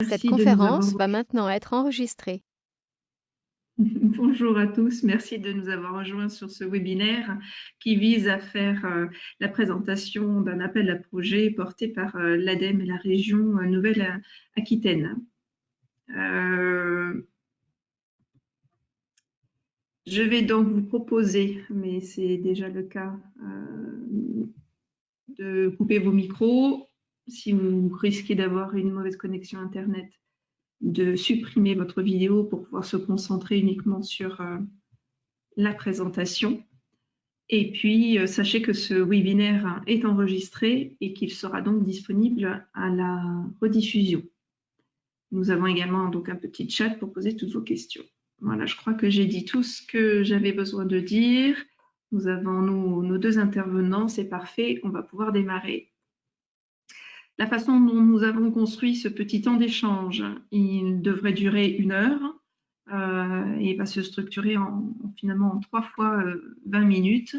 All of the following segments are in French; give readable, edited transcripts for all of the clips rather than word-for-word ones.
Cette Merci de nous avoir conférence va maintenant être enregistrée. Bonjour à tous, merci de nous avoir rejoints sur ce webinaire qui vise à faire la présentation d'un appel à projet porté par l'ADEME et la région Nouvelle-Aquitaine. Je vais donc vous proposer, mais c'est déjà le cas, de couper vos micros si vous risquez d'avoir une mauvaise connexion Internet, de supprimer votre vidéo pour pouvoir se concentrer uniquement sur la présentation. Et puis, sachez que ce webinaire est enregistré et qu'il sera donc disponible à la rediffusion. Nous avons également donc un petit chat pour poser toutes vos questions. Voilà, je crois que j'ai dit tout ce que j'avais besoin de dire. Nous avons nos deux intervenants, c'est parfait, on va pouvoir démarrer. La façon dont nous avons construit ce petit temps d'échange, il devrait durer 1 heure et va se structurer finalement en 3 fois 20 minutes.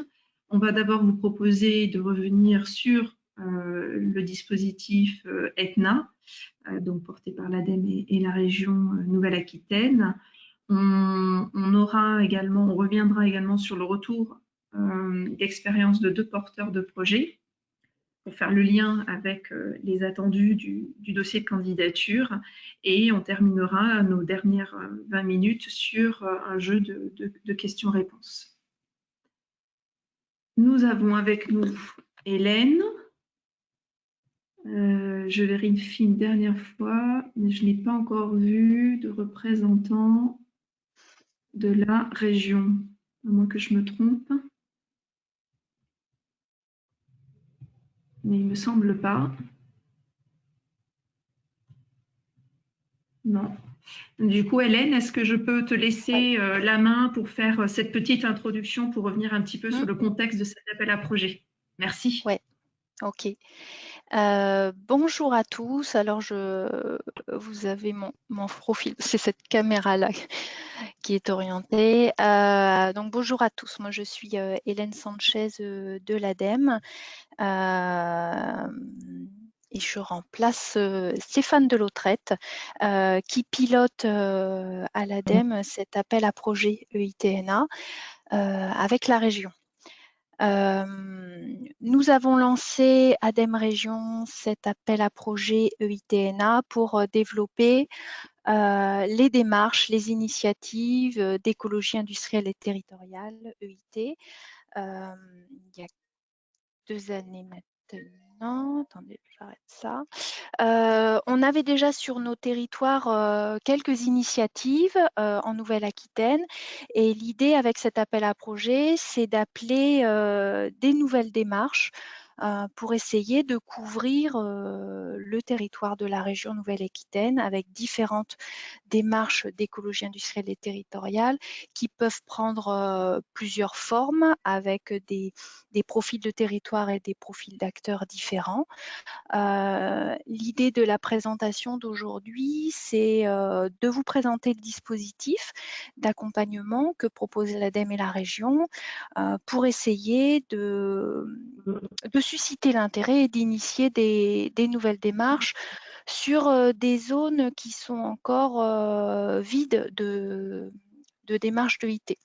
On va d'abord vous proposer de revenir sur le dispositif ETNA, donc porté par l'ADEME et la région Nouvelle-Aquitaine. On reviendra également sur le retour d'expérience de 2 porteurs de projets pour faire le lien avec les attendus du dossier de candidature. Et on terminera nos dernières 20 minutes sur un jeu de questions-réponses. Nous avons avec nous Hélène. Je vérifie une dernière fois, mais je n'ai pas encore vu de représentant de la région, à moins que je me trompe. Mais il ne me semble pas. Non. Du coup, Hélène, est-ce que je peux te laisser la main pour faire cette petite introduction pour revenir un petit peu sur le contexte de cet appel à projet? Merci. Ouais, ok. Bonjour à tous. Alors, vous avez mon profil, c'est cette caméra-là qui est orientée. Donc, bonjour à tous. Moi, je suis Hélène Sanchez de l'ADEME. Et je remplace Stéphane Delautrette qui pilote à l'ADEME cet appel à projet EITNA avec la région. Nous avons lancé ADEME Région cet appel à projet EITNA pour développer les démarches, les initiatives d'écologie industrielle et territoriale, EIT, il y a 2 années maintenant. Attendez, j'arrête ça. On avait déjà sur nos territoires quelques initiatives en Nouvelle-Aquitaine et l'idée avec cet appel à projet, c'est d'appeler des nouvelles démarches pour essayer de couvrir le territoire de la région Nouvelle-Aquitaine avec différentes démarches d'écologie industrielle et territoriale qui peuvent prendre plusieurs formes avec des profils de territoire et des profils d'acteurs différents. L'idée de la présentation d'aujourd'hui, c'est de vous présenter le dispositif d'accompagnement que propose l'ADEME et la région pour essayer de susciter l'intérêt et d'initier des nouvelles démarches sur des zones qui sont encore vides de démarches de IT.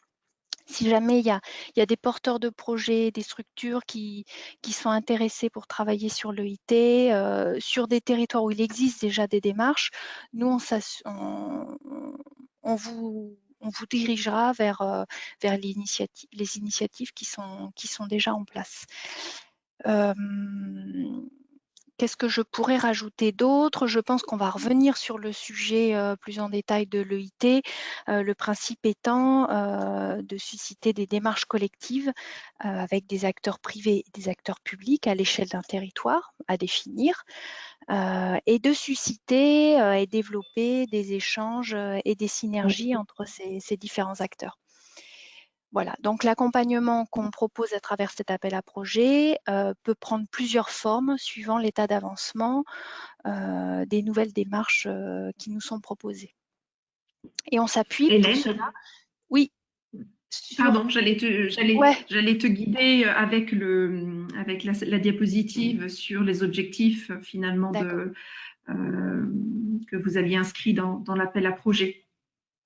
Si jamais il y a des porteurs de projets, des structures qui sont intéressés pour travailler sur l'EIT, sur des territoires où il existe déjà des démarches, nous, on vous dirigera vers les initiatives qui sont déjà en place. Qu'est-ce que je pourrais rajouter d'autre? Je pense qu'on va revenir sur le sujet plus en détail de l'EIT, le principe étant de susciter des démarches collectives avec des acteurs privés et des acteurs publics à l'échelle d'un territoire à définir et de susciter et développer des échanges et des synergies entre ces différents acteurs. Voilà, donc l'accompagnement qu'on propose à travers cet appel à projet peut prendre plusieurs formes suivant l'état d'avancement des nouvelles démarches qui nous sont proposées. Et on s'appuie pour cela. Oui. Pardon, j'allais te guider avec la diapositive sur les objectifs finalement que vous aviez inscrit dans l'appel à projet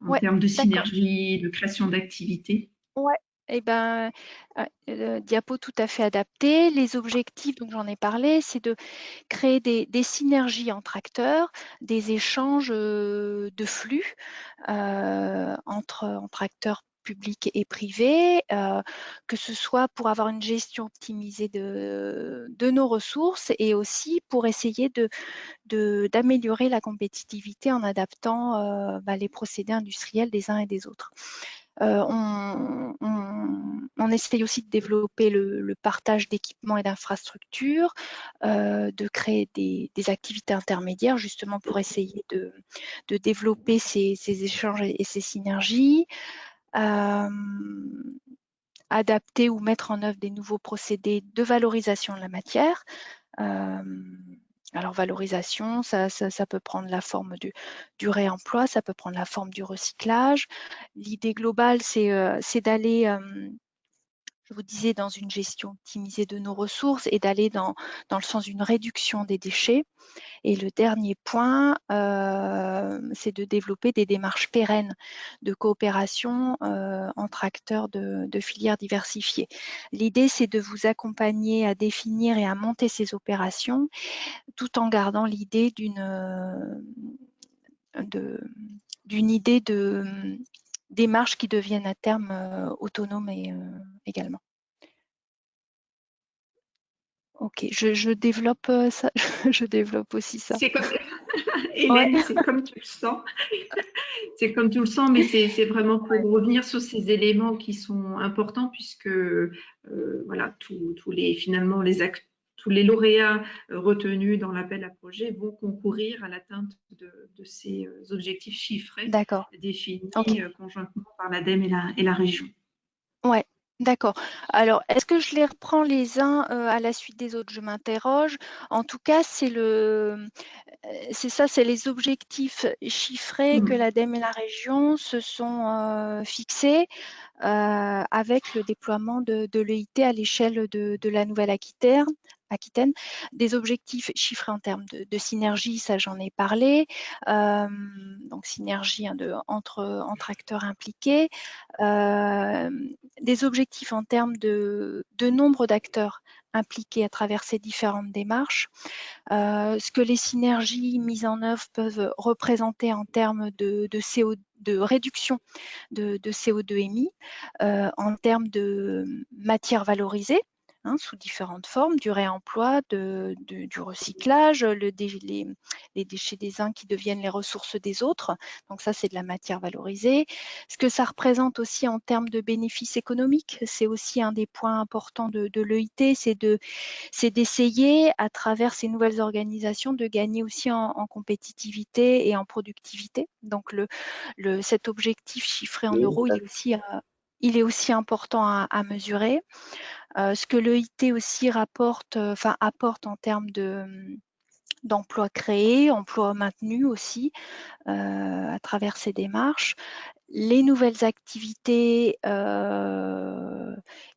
en Ouais, termes de d'accord. synergie, de création d'activités. Ouais, et ben, diapo tout à fait adapté. Les objectifs, donc j'en ai parlé, c'est de créer des synergies entre acteurs, des échanges de flux entre acteurs publics et privés, que ce soit pour avoir une gestion optimisée de nos ressources et aussi pour essayer d'améliorer la compétitivité en adaptant les procédés industriels des uns et des autres. On essaye aussi de développer le partage d'équipements et d'infrastructures, de créer des activités intermédiaires justement pour essayer de développer ces échanges et ces synergies, adapter ou mettre en œuvre des nouveaux procédés de valorisation de la matière. Alors valorisation, ça peut prendre la forme du réemploi, ça peut prendre la forme du recyclage. L'idée globale, c'est d'aller, je vous disais, dans une gestion optimisée de nos ressources et d'aller dans le sens d'une réduction des déchets. Et le dernier point, c'est de développer des démarches pérennes de coopération entre acteurs de filières diversifiées. L'idée, c'est de vous accompagner à définir et à monter ces opérations tout en gardant l'idée d'une idée de démarche qui devienne à terme autonome également. Ok, je développe ça, je développe aussi ça. C'est comme Ouais, Hélène, c'est comme tu le sens. C'est comme tu le sens, mais c'est vraiment pour revenir sur ces éléments qui sont importants puisque voilà, finalement tous les lauréats retenus dans l'appel à projet vont concourir à l'atteinte de ces objectifs chiffrés d'accord. définis Ok. conjointement par l'ADEME et la région. Ouais, d'accord. Alors, est-ce que je les reprends les uns à la suite des autres? Je m'interroge. En tout cas, c'est ça, c'est les objectifs chiffrés que Mm. l'ADEME et la région se sont fixés avec le déploiement de l'EIT à l'échelle de la Nouvelle-Aquitaine. Des objectifs chiffrés en termes de synergie, ça j'en ai parlé, donc synergie entre acteurs impliqués, des objectifs en termes de nombre d'acteurs impliqués à travers ces différentes démarches, ce que les synergies mises en œuvre peuvent représenter en termes de réduction de CO2 émis, en termes de matières valorisées, hein, sous différentes formes, du réemploi, du recyclage, les déchets des uns qui deviennent les ressources des autres. Donc ça, c'est de la matière valorisée. Ce que ça représente aussi en termes de bénéfices économiques, c'est aussi un des points importants de l'EIT, c'est d'essayer, à travers ces nouvelles organisations, de gagner aussi en compétitivité et en productivité. Donc, cet objectif chiffré en euros, il est aussi important à mesurer. Ce que l'EIT aussi apporte en termes d'emplois créés, emplois maintenus aussi, à travers ces démarches. Les nouvelles activités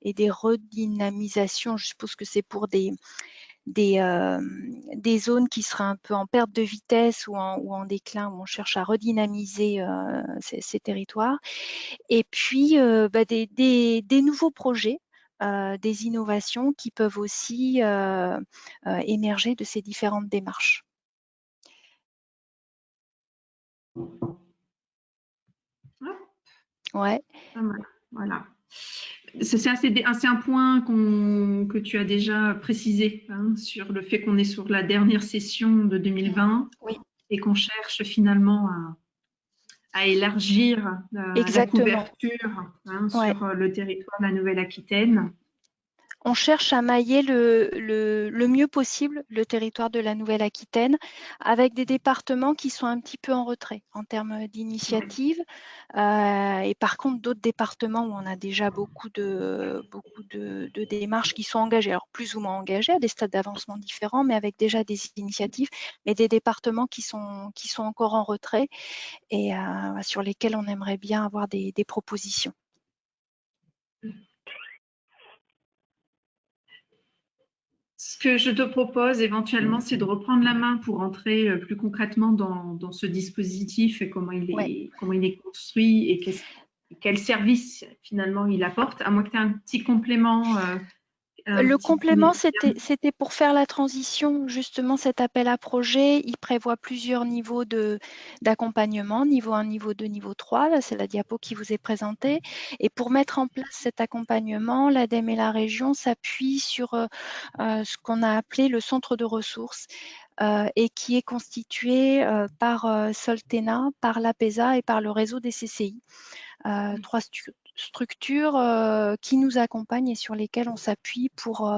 et des redynamisations, je suppose que c'est pour des zones qui seraient un peu en perte de vitesse ou en déclin, où on cherche à redynamiser ces territoires. Et puis, des nouveaux projets, des innovations qui peuvent aussi émerger de ces différentes démarches. Ouais, Voilà. C'est un point que tu as déjà précisé hein, sur le fait qu'on est sur la dernière session de 2020 oui, et qu'on cherche finalement à élargir la exactement. couverture hein, Ouais. sur le territoire de la Nouvelle-Aquitaine. On cherche à mailler le mieux possible le territoire de la Nouvelle-Aquitaine avec des départements qui sont un petit peu en retrait en termes Ouais. d'initiatives. Et par contre, d'autres départements où on a déjà beaucoup de démarches qui sont engagées, alors plus ou moins engagées à des stades d'avancement différents, mais avec déjà des initiatives, mais des départements qui sont encore en retrait et sur lesquels on aimerait bien avoir des propositions. Ce que je te propose éventuellement, c'est de reprendre la main pour entrer plus concrètement dans ce dispositif et Ouais. comment il est construit et quel service finalement il apporte, à moins que tu aies un petit complément, Le complément, c'était pour faire la transition. Justement, cet appel à projet, il prévoit plusieurs niveaux d'accompagnement, niveau 1, niveau 2, niveau 3. Là, c'est la diapo qui vous est présentée. Et pour mettre en place cet accompagnement, l'ADEME et la région s'appuient sur ce qu'on a appelé le centre de ressources et qui est constitué par Soltena, par l'APESA et par le réseau des CCI. Trois structures qui nous accompagnent et sur lesquelles on s'appuie pour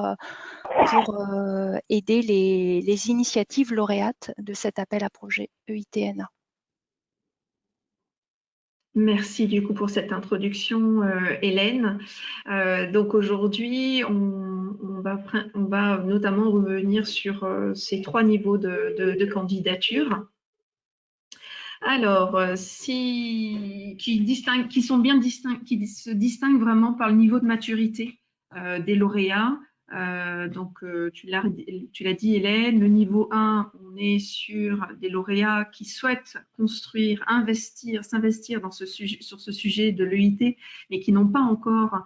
aider les initiatives lauréates de cet appel à projet EITNA. Merci du coup pour cette introduction, Hélène. Donc aujourd'hui, on va notamment revenir sur ces 3 niveaux de candidature. Alors, qui sont bien distincts, qui se distinguent vraiment par le niveau de maturité des lauréats. Tu l'as dit, Hélène, le niveau 1, on est sur des lauréats qui souhaitent construire, s'investir sur ce sujet de l'EIT, mais qui n'ont pas encore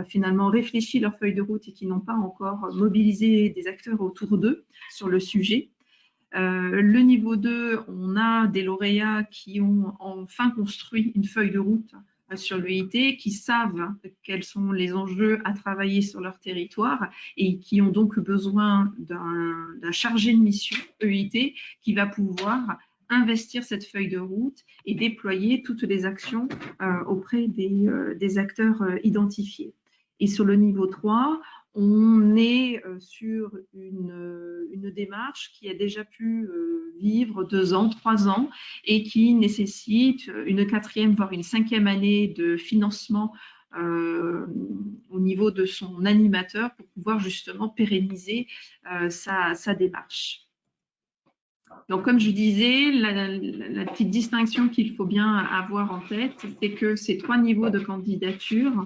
finalement réfléchi leur feuille de route et qui n'ont pas encore mobilisé des acteurs autour d'eux sur le sujet. Le niveau 2, on a des lauréats qui ont enfin construit une feuille de route sur l'EIT, qui savent quels sont les enjeux à travailler sur leur territoire et qui ont donc besoin d'un chargé de mission EIT qui va pouvoir investir cette feuille de route et déployer toutes les actions auprès des acteurs identifiés. Et sur le niveau 3, on est sur une démarche qui a déjà pu vivre 2 ans, 3 ans et qui nécessite une 4e, voire une 5e année de financement au niveau de son animateur pour pouvoir justement pérenniser sa démarche. Donc, comme je disais, la petite distinction qu'il faut bien avoir en tête, c'est que ces 3 niveaux de candidature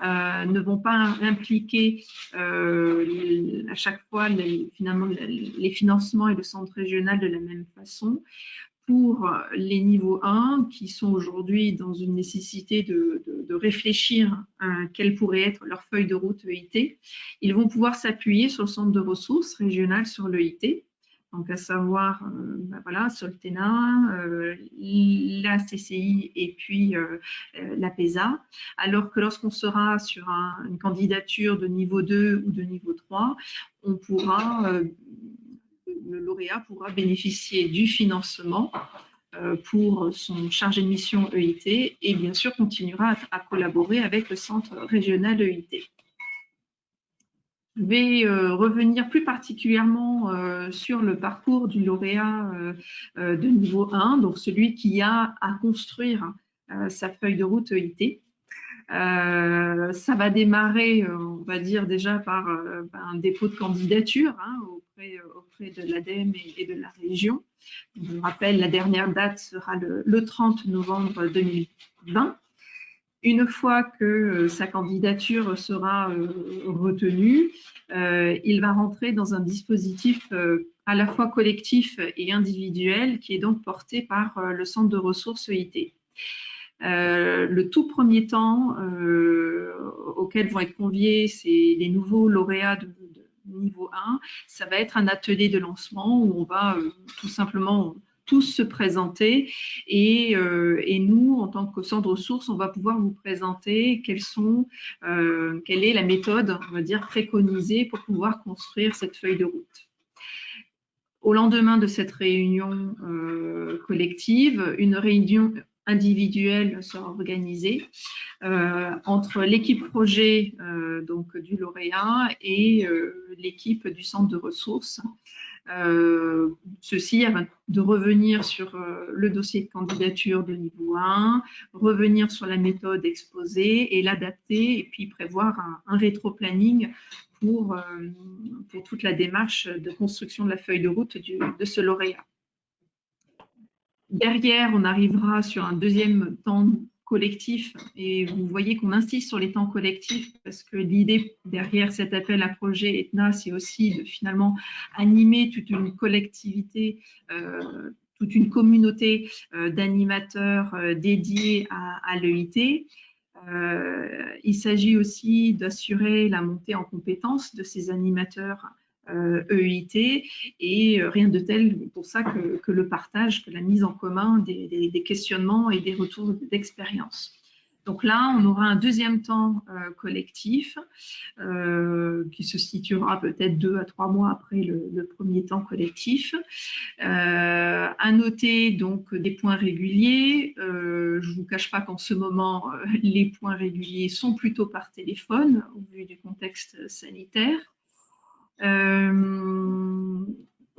ne vont pas impliquer à chaque fois finalement les financements et le centre régional de la même façon. Pour les niveaux 1, qui sont aujourd'hui dans une nécessité de réfléchir à quelle pourrait être leur feuille de route EIT, ils vont pouvoir s'appuyer sur le centre de ressources régional sur l'EIT, donc à savoir voilà, Soltena, la CCI et puis l'APESA, alors que lorsqu'on sera sur une candidature de niveau 2 ou de niveau 3, on pourra le lauréat pourra bénéficier du financement pour son chargé de mission EIT et bien sûr continuera à collaborer avec le centre régional EIT. Je vais revenir plus particulièrement sur le parcours du lauréat de niveau 1, donc celui qui a à construire sa feuille de route EIT. Ça va démarrer, on va dire déjà par un dépôt de candidature auprès de l'ADEME et de la région. Je vous rappelle, la dernière date sera le 30 novembre 2020. Une fois que sa candidature sera retenue, il va rentrer dans un dispositif à la fois collectif et individuel qui est donc porté par le centre de ressources EIT. Le tout premier temps auquel vont être conviés les nouveaux lauréats de niveau 1, ça va être un atelier de lancement où on va tout simplement tous se présenter et nous, en tant que centre de ressources, on va pouvoir vous présenter quelle est la méthode, on va dire, préconisée pour pouvoir construire cette feuille de route. Au lendemain de cette réunion collective, une réunion individuelle sera organisée entre l'équipe projet donc du lauréat et l'équipe du centre de ressources. Ceci afin de revenir sur le dossier de candidature de niveau 1, revenir sur la méthode exposée et l'adapter et puis prévoir un rétro-planning pour toute la démarche de construction de la feuille de route de ce lauréat. Derrière, on arrivera sur un deuxième temps collectifs. Et vous voyez qu'on insiste sur les temps collectifs parce que l'idée derrière cet appel à projet ETNA, c'est aussi de finalement animer toute une collectivité, toute une communauté d'animateurs dédiés à l'EIT. Il s'agit aussi d'assurer la montée en compétences de ces animateurs EIT et rien de tel pour ça que le partage, que la mise en commun des questionnements et des retours d'expérience. Donc là, on aura un deuxième temps collectif qui se situera peut-être 2 à 3 mois après le premier temps collectif. À noter donc des points réguliers. Je ne vous cache pas qu'en ce moment, les points réguliers sont plutôt par téléphone au vu du contexte sanitaire.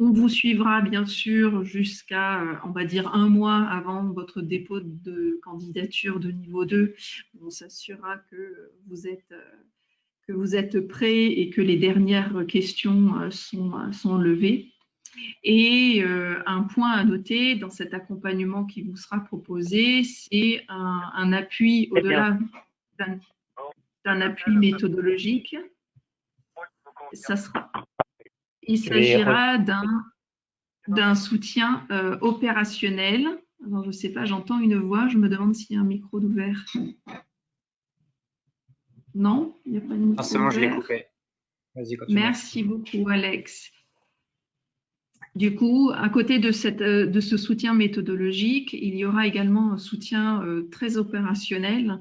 On vous suivra bien sûr jusqu'à, on va dire, 1 mois avant votre dépôt de candidature de niveau 2. On s'assurera que vous êtes prêts et que les dernières questions sont levées. Et un point à noter dans cet accompagnement qui vous sera proposé, c'est un appui au-delà d'un appui méthodologique. Il s'agira d'un soutien opérationnel. Alors, je ne sais pas, j'entends une voix, je me demande s'il y a un micro d'ouvert. Non, il n'y a pas de micro. C'est bon, je l'ai coupé. Vas-y, continue. Merci beaucoup, Alex. Du coup, à côté de ce soutien méthodologique, il y aura également un soutien très opérationnel,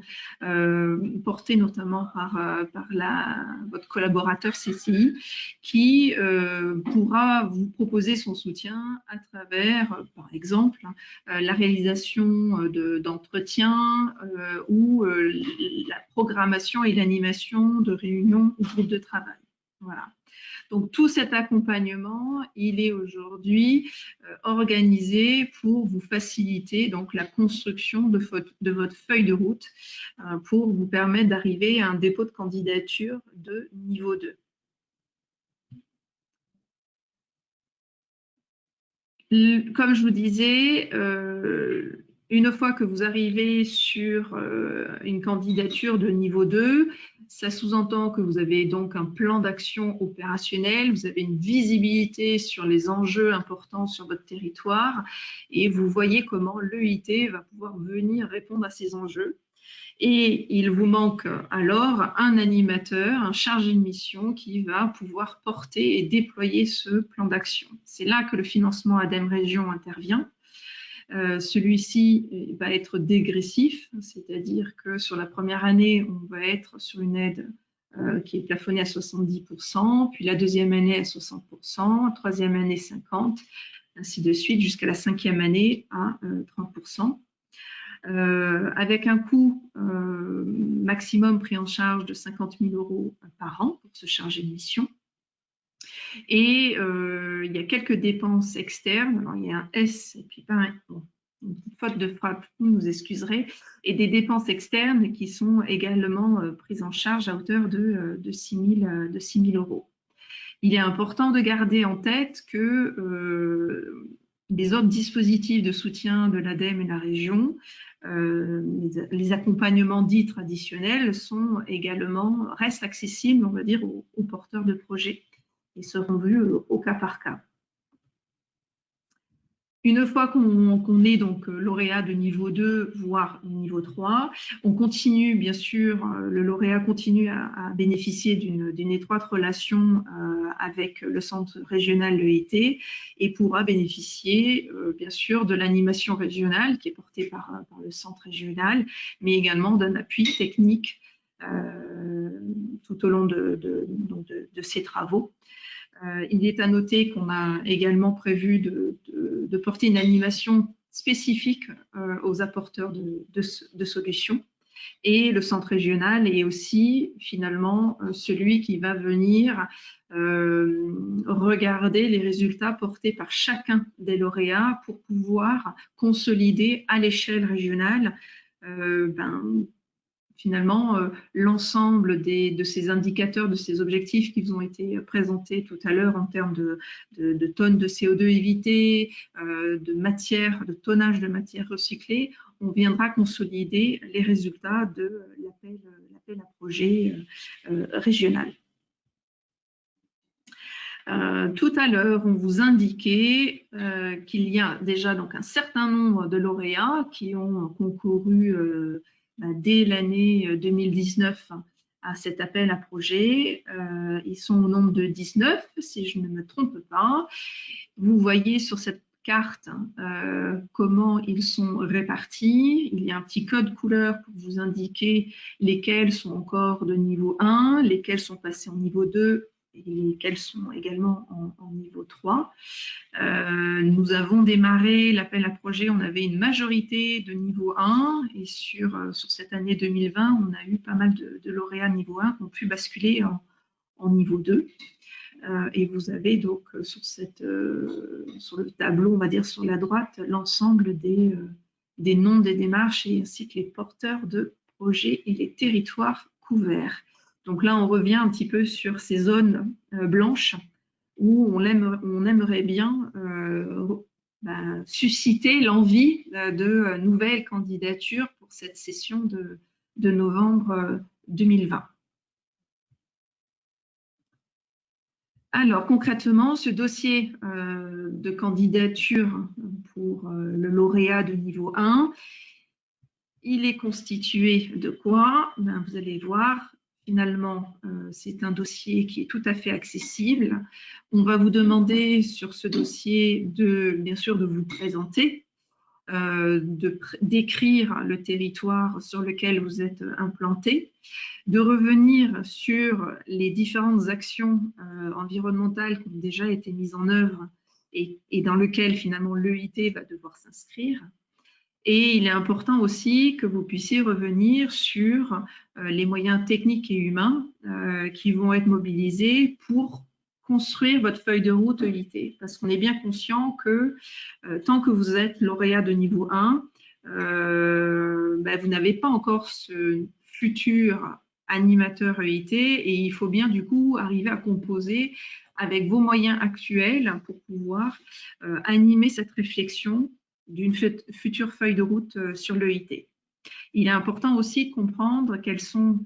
porté notamment par votre collaborateur CCI, qui pourra vous proposer son soutien à travers, par exemple, la réalisation d'entretiens ou la programmation et l'animation de réunions ou groupes de travail. Voilà. Donc, tout cet accompagnement, il est aujourd'hui organisé pour vous faciliter donc, la construction de votre feuille de route pour vous permettre d'arriver à un dépôt de candidature de niveau 2. Comme je vous disais, une fois que vous arrivez sur une candidature de niveau 2, ça sous-entend que vous avez donc un plan d'action opérationnel, vous avez une visibilité sur les enjeux importants sur votre territoire et vous voyez comment l'EIT va pouvoir venir répondre à ces enjeux. Et il vous manque alors un animateur, un chargé de mission qui va pouvoir porter et déployer ce plan d'action. C'est là que le financement ADEME Région intervient. Celui-ci va être dégressif, c'est-à-dire que sur la première année, on va être sur une aide qui est plafonnée à 70%, puis la deuxième année à 60%, troisième année 50%, ainsi de suite, jusqu'à la cinquième année à 30%. Avec un coût maximum pris en charge de 50 000 € par an pour ce chargé de mission. Et il y a quelques dépenses externes. Alors, il y a un S et puis pas un une petite faute de frappe, vous nous excuserez, et des dépenses externes qui sont également prises en charge à hauteur de 6 000 €. Il est important de garder en tête que les autres dispositifs de soutien de l'ADEME et la région, les accompagnements dits traditionnels restent accessibles, on va dire, aux porteurs de projets et seront vus au cas par cas. Une fois qu'on est donc lauréat de niveau 2, voire niveau 3, on continue, bien sûr, le lauréat continue à bénéficier d'une étroite relation avec le centre régional l'EIT et pourra bénéficier, bien sûr, de l'animation régionale qui est portée par le centre régional, mais également d'un appui technique tout au long de ces travaux. Il est à noter qu'on a également prévu de porter une animation spécifique aux apporteurs de solutions. Et le centre régional est aussi finalement celui qui va venir regarder les résultats portés par chacun des lauréats pour pouvoir consolider à l'échelle régionale finalement l'ensemble de ces indicateurs, de ces objectifs qui vous ont été présentés tout à l'heure en termes de tonnes de CO2 évitées, de matière, de tonnage de matière recyclée, on viendra consolider les résultats de l'appel à projet régional. Tout à l'heure, on vous indiquait qu'il y a déjà donc un certain nombre de lauréats qui ont concouru dès l'année 2019 à cet appel à projet. Ils sont au nombre de 19, si je ne me trompe pas. Vous voyez sur cette carte comment ils sont répartis. Il y a un petit code couleur pour vous indiquer lesquels sont encore de niveau 1, lesquels sont passés en niveau 2 et lesquels sont également en niveau 3. Nous avons démarré l'appel à projet, on avait une majorité de niveau 1 et sur cette année 2020, on a eu pas mal de lauréats niveau 1 qui ont pu basculer en niveau 2. Et vous avez donc sur le tableau, on va dire sur la droite, l'ensemble des noms des démarches et ainsi que les porteurs de projets et les territoires couverts. Donc là, on revient un petit peu sur ces zones blanches où on aimerait bien susciter l'envie de nouvelles candidatures pour cette session de novembre 2020. Alors, concrètement, ce dossier de candidature pour le lauréat de niveau 1, il est constitué de quoi? Vous allez voir, finalement, c'est un dossier qui est tout à fait accessible. On va vous demander sur ce dossier, bien sûr, de vous présenter, d'écrire le territoire sur lequel vous êtes implanté, de revenir sur les différentes actions environnementales qui ont déjà été mises en œuvre et dans lesquelles finalement l'EIT va devoir s'inscrire. Et il est important aussi que vous puissiez revenir sur les moyens techniques et humains qui vont être mobilisés pour construire votre feuille de route EIT. Parce qu'on est bien conscient que tant que vous êtes lauréat de niveau 1, vous n'avez pas encore ce futur animateur EIT et il faut bien du coup arriver à composer avec vos moyens actuels pour pouvoir animer cette réflexion d'une future feuille de route sur l'EIT. Il est important aussi de comprendre quels sont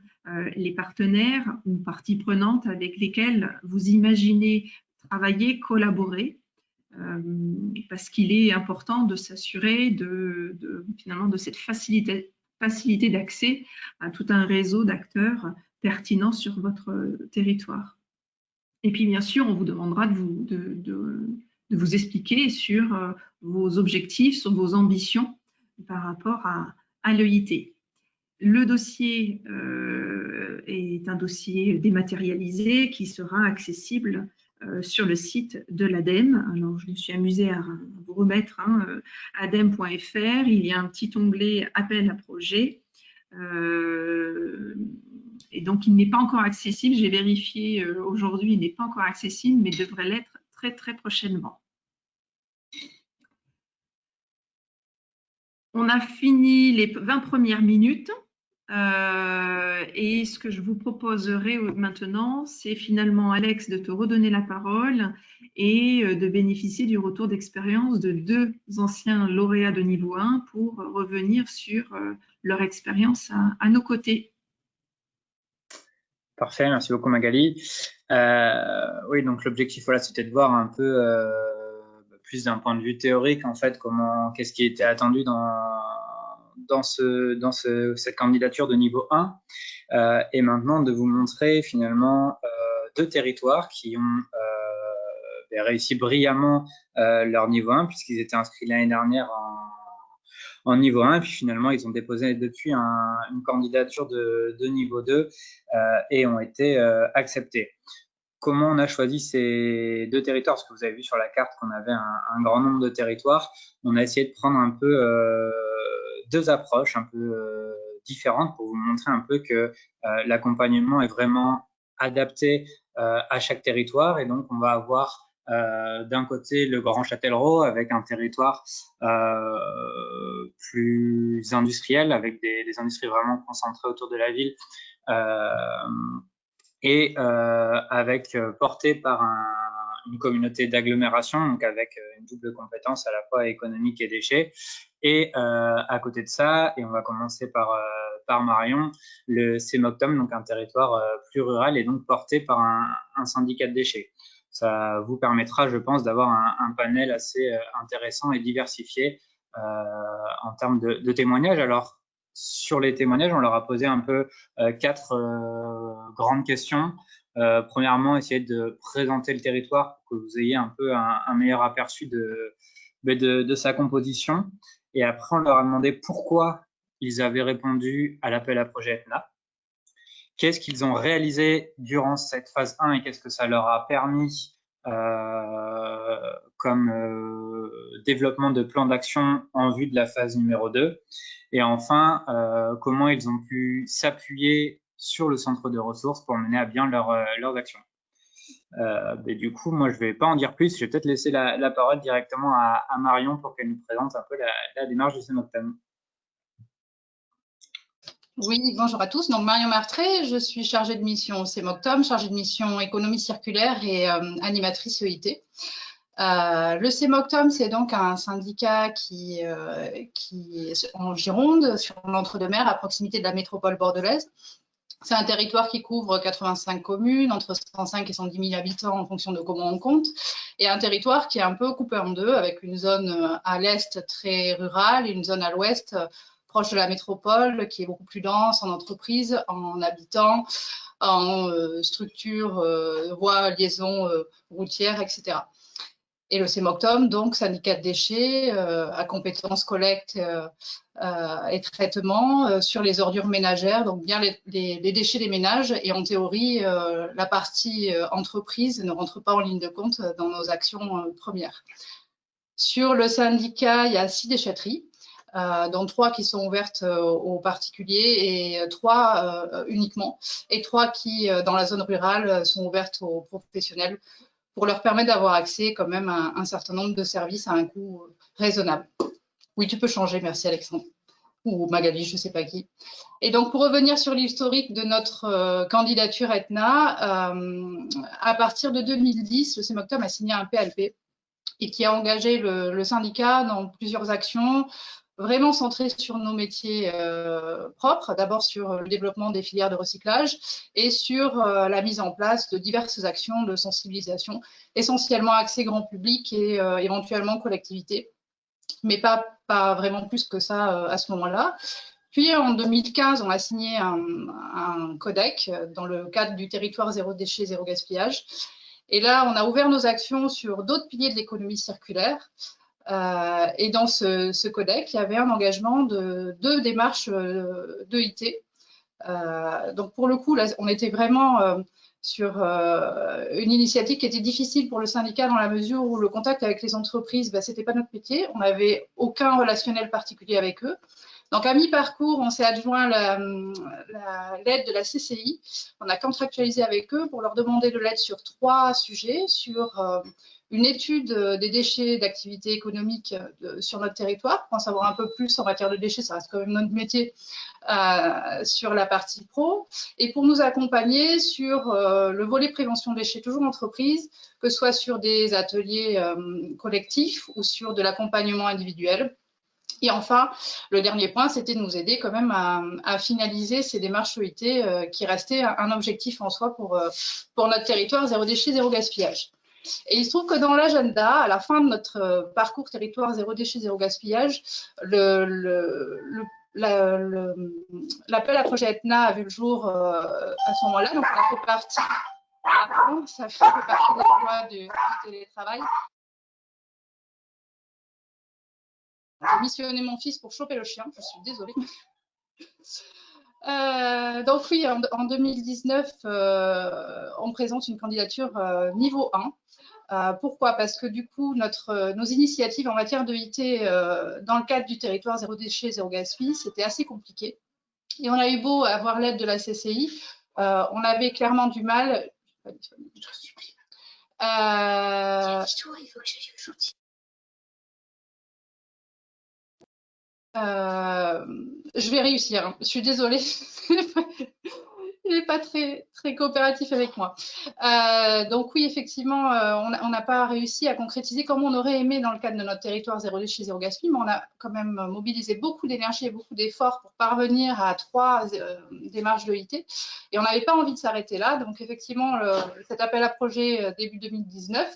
les partenaires ou parties prenantes avec lesquelles vous imaginez travailler, collaborer, parce qu'il est important de s'assurer finalement de cette facilité d'accès à tout un réseau d'acteurs pertinents sur votre territoire. Et puis bien sûr, on vous demandera de vous expliquer sur vos objectifs, sur vos ambitions par rapport à l'EIT. Le dossier est un dossier dématérialisé qui sera accessible sur le site de l'ADEME. Alors, je me suis amusée à vous remettre adem.fr. Il y a un petit onglet « Appel à projet ». Et donc, il n'est pas encore accessible. J'ai vérifié aujourd'hui, il n'est pas encore accessible, mais devrait l'être très, très prochainement. On a fini les 20 premières minutes. Et ce que je vous proposerai maintenant, c'est finalement, Alex, de te redonner la parole et de bénéficier du retour d'expérience de 2 anciens lauréats de niveau 1 pour revenir sur leur expérience à nos côtés. Parfait, merci beaucoup Magali. Oui, donc l'objectif, voilà, c'était de voir un peu plus d'un point de vue théorique, en fait, qu'est-ce qui était attendu dans cette candidature de niveau 1, et maintenant de vous montrer finalement 2 territoires qui ont réussi brillamment leur niveau 1, puisqu'ils étaient inscrits l'année dernière en niveau 1, et puis finalement ils ont déposé depuis une candidature de niveau 2 et ont été acceptés. Comment on a choisi ces 2 territoires? Parce que vous avez vu sur la carte qu'on avait un grand nombre de territoires. On a essayé de prendre un peu 2 approches un peu différentes pour vous montrer un peu que l'accompagnement est vraiment adapté à chaque territoire, et donc on va avoir d'un côté le Grand Châtellerault avec un territoire plus industriel, avec des industries vraiment concentrées autour de la ville, et avec porté par une communauté d'agglomération, donc avec une double compétence à la fois économique et déchets. Et à côté de ça, et on va commencer par Marion, le CMOCTOM, donc un territoire plus rural et donc porté par un syndicat de déchets. Ça vous permettra, je pense, d'avoir un panel assez intéressant et diversifié en termes de témoignages. Alors, sur les témoignages, on leur a posé un peu 4 grandes questions. Premièrement, essayer de présenter le territoire pour que vous ayez un peu un meilleur aperçu de sa composition. Et après, on leur a demandé pourquoi ils avaient répondu à l'appel à projet Etna. Qu'est-ce qu'ils ont réalisé durant cette phase 1 et qu'est-ce que ça leur a permis comme développement de plan d'action en vue de la phase numéro 2. Et enfin, comment ils ont pu s'appuyer sur le centre de ressources pour mener à bien leurs actions. Mais du coup, moi, je ne vais pas en dire plus. Je vais peut-être laisser la parole directement à Marion pour qu'elle nous présente un peu la démarche du CMOCTOM. Oui, bonjour à tous. Donc, Marion Martret, je suis chargée de mission au CMOCTOM, chargée de mission économie circulaire et animatrice EIT. Le CMOCTOM, c'est donc un syndicat qui est en Gironde, sur l'Entre-deux-Mers, à proximité de la métropole bordelaise. C'est un territoire qui couvre 85 communes, entre 105 et 110 000 habitants en fonction de comment on compte, et un territoire qui est un peu coupé en deux, avec une zone à l'est très rurale et une zone à l'ouest proche de la métropole, qui est beaucoup plus dense en entreprises, en habitants, en structures, voies, liaisons routières, etc. Et le CMOCTOM, donc syndicat de déchets, à compétences collecte et traitement sur les ordures ménagères, donc bien les déchets des ménages. Et en théorie, la partie entreprise ne rentre pas en ligne de compte dans nos actions premières. Sur le syndicat, il y a 6 déchetteries, dont 3 qui sont ouvertes aux particuliers et 3 uniquement, et 3 qui, dans la zone rurale, sont ouvertes aux professionnels pour leur permettre d'avoir accès quand même à un certain nombre de services à un coût raisonnable. Oui, tu peux changer, merci Alexandre. Ou Magali, je ne sais pas qui. Et donc, pour revenir sur l'historique de notre candidature Etna, à partir de 2010, le CMOCTOM a signé un PLP et qui a engagé le syndicat dans plusieurs actions vraiment centrées sur nos métiers propres, d'abord sur le développement des filières de recyclage et sur la mise en place de diverses actions de sensibilisation, essentiellement axées grand public et éventuellement collectivité, mais pas vraiment plus que ça à ce moment-là. Puis en 2015, on a signé un codec dans le cadre du territoire zéro déchet, zéro gaspillage. Et là, on a ouvert nos actions sur d'autres piliers de l'économie circulaire. Et dans ce codec, il y avait un engagement de 2 démarches d'EIT. Donc pour le coup, là, on était vraiment sur une initiative qui était difficile pour le syndicat dans la mesure où le contact avec les entreprises, ce n'était pas notre métier. On n'avait aucun relationnel particulier avec eux. Donc, à mi-parcours, on s'est adjoint l'aide de la CCI. On a contractualisé avec eux pour leur demander de l'aide sur 3 sujets, sur une étude des déchets d'activité économique sur notre territoire, pour en savoir un peu plus en matière de déchets, ça reste quand même notre métier, sur la partie pro, et pour nous accompagner sur le volet prévention déchets, toujours entreprise, que ce soit sur des ateliers collectifs ou sur de l'accompagnement individuel. Et enfin, le dernier point, c'était de nous aider quand même à finaliser ces démarches EIT qui restaient un objectif en soi pour notre territoire zéro déchet, zéro gaspillage. Et il se trouve que dans l'agenda, à la fin de notre parcours territoire zéro déchet, zéro gaspillage, l'appel à projet Etna a vu le jour à ce moment-là. Donc, ça fait partie des lois du télétravail. J'ai missionné mon fils pour choper le chien, je suis désolée. Donc oui, en 2019, on présente une candidature niveau 1. Pourquoi? Parce que du coup, nos initiatives en matière d'EIT dans le cadre du territoire zéro déchet, zéro gaspille, c'était assez compliqué. Et on a eu beau avoir l'aide de la CCI, on avait clairement du mal Il faut que j'aille au chantier. Je vais réussir, hein. Je suis désolée. Il n'est pas très coopératif avec moi. Donc oui, effectivement, on n'a pas réussi à concrétiser comme on aurait aimé dans le cadre de notre territoire zéro déchet, zéro gaspille, mais on a quand même mobilisé beaucoup d'énergie et beaucoup d'efforts pour parvenir à 3 démarches de l'EIT. Et on n'avait pas envie de s'arrêter là. Donc effectivement, cet appel à projet début 2019,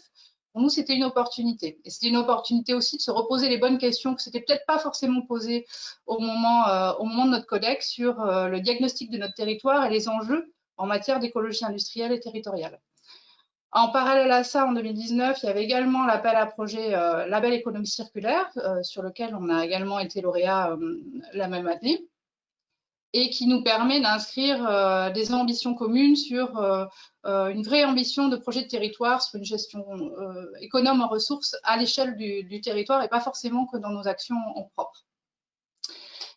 pour nous, c'était une opportunité. Et c'était une opportunité aussi de se reposer les bonnes questions que c'était peut-être pas forcément posées au moment de notre collecte sur le diagnostic de notre territoire et les enjeux en matière d'écologie industrielle et territoriale. En parallèle à ça, en 2019, il y avait également l'appel à projet Label Économie Circulaire, sur lequel on a également été lauréat la même année, et qui nous permet d'inscrire des ambitions communes sur une vraie ambition de projet de territoire, sur une gestion économe en ressources à l'échelle du territoire et pas forcément que dans nos actions en propre.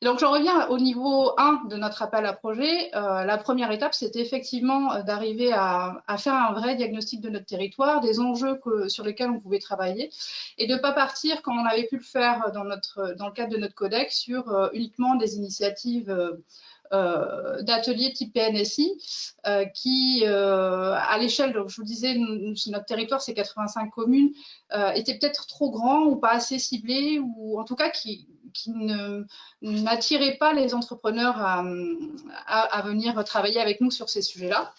Et donc, j'en reviens au niveau 1 de notre appel à projet. La première étape, c'était effectivement d'arriver à faire un vrai diagnostic de notre territoire, des enjeux sur lesquels on pouvait travailler, et de ne pas partir, comme on avait pu le faire dans le cadre de notre codex, sur uniquement des initiatives d'ateliers type PNSI qui, à l'échelle, je vous disais, notre territoire, c'est 85 communes, étaient peut-être trop grands ou pas assez ciblés, ou en tout cas qui n'attirait pas les entrepreneurs à venir travailler avec nous sur ces sujets-là.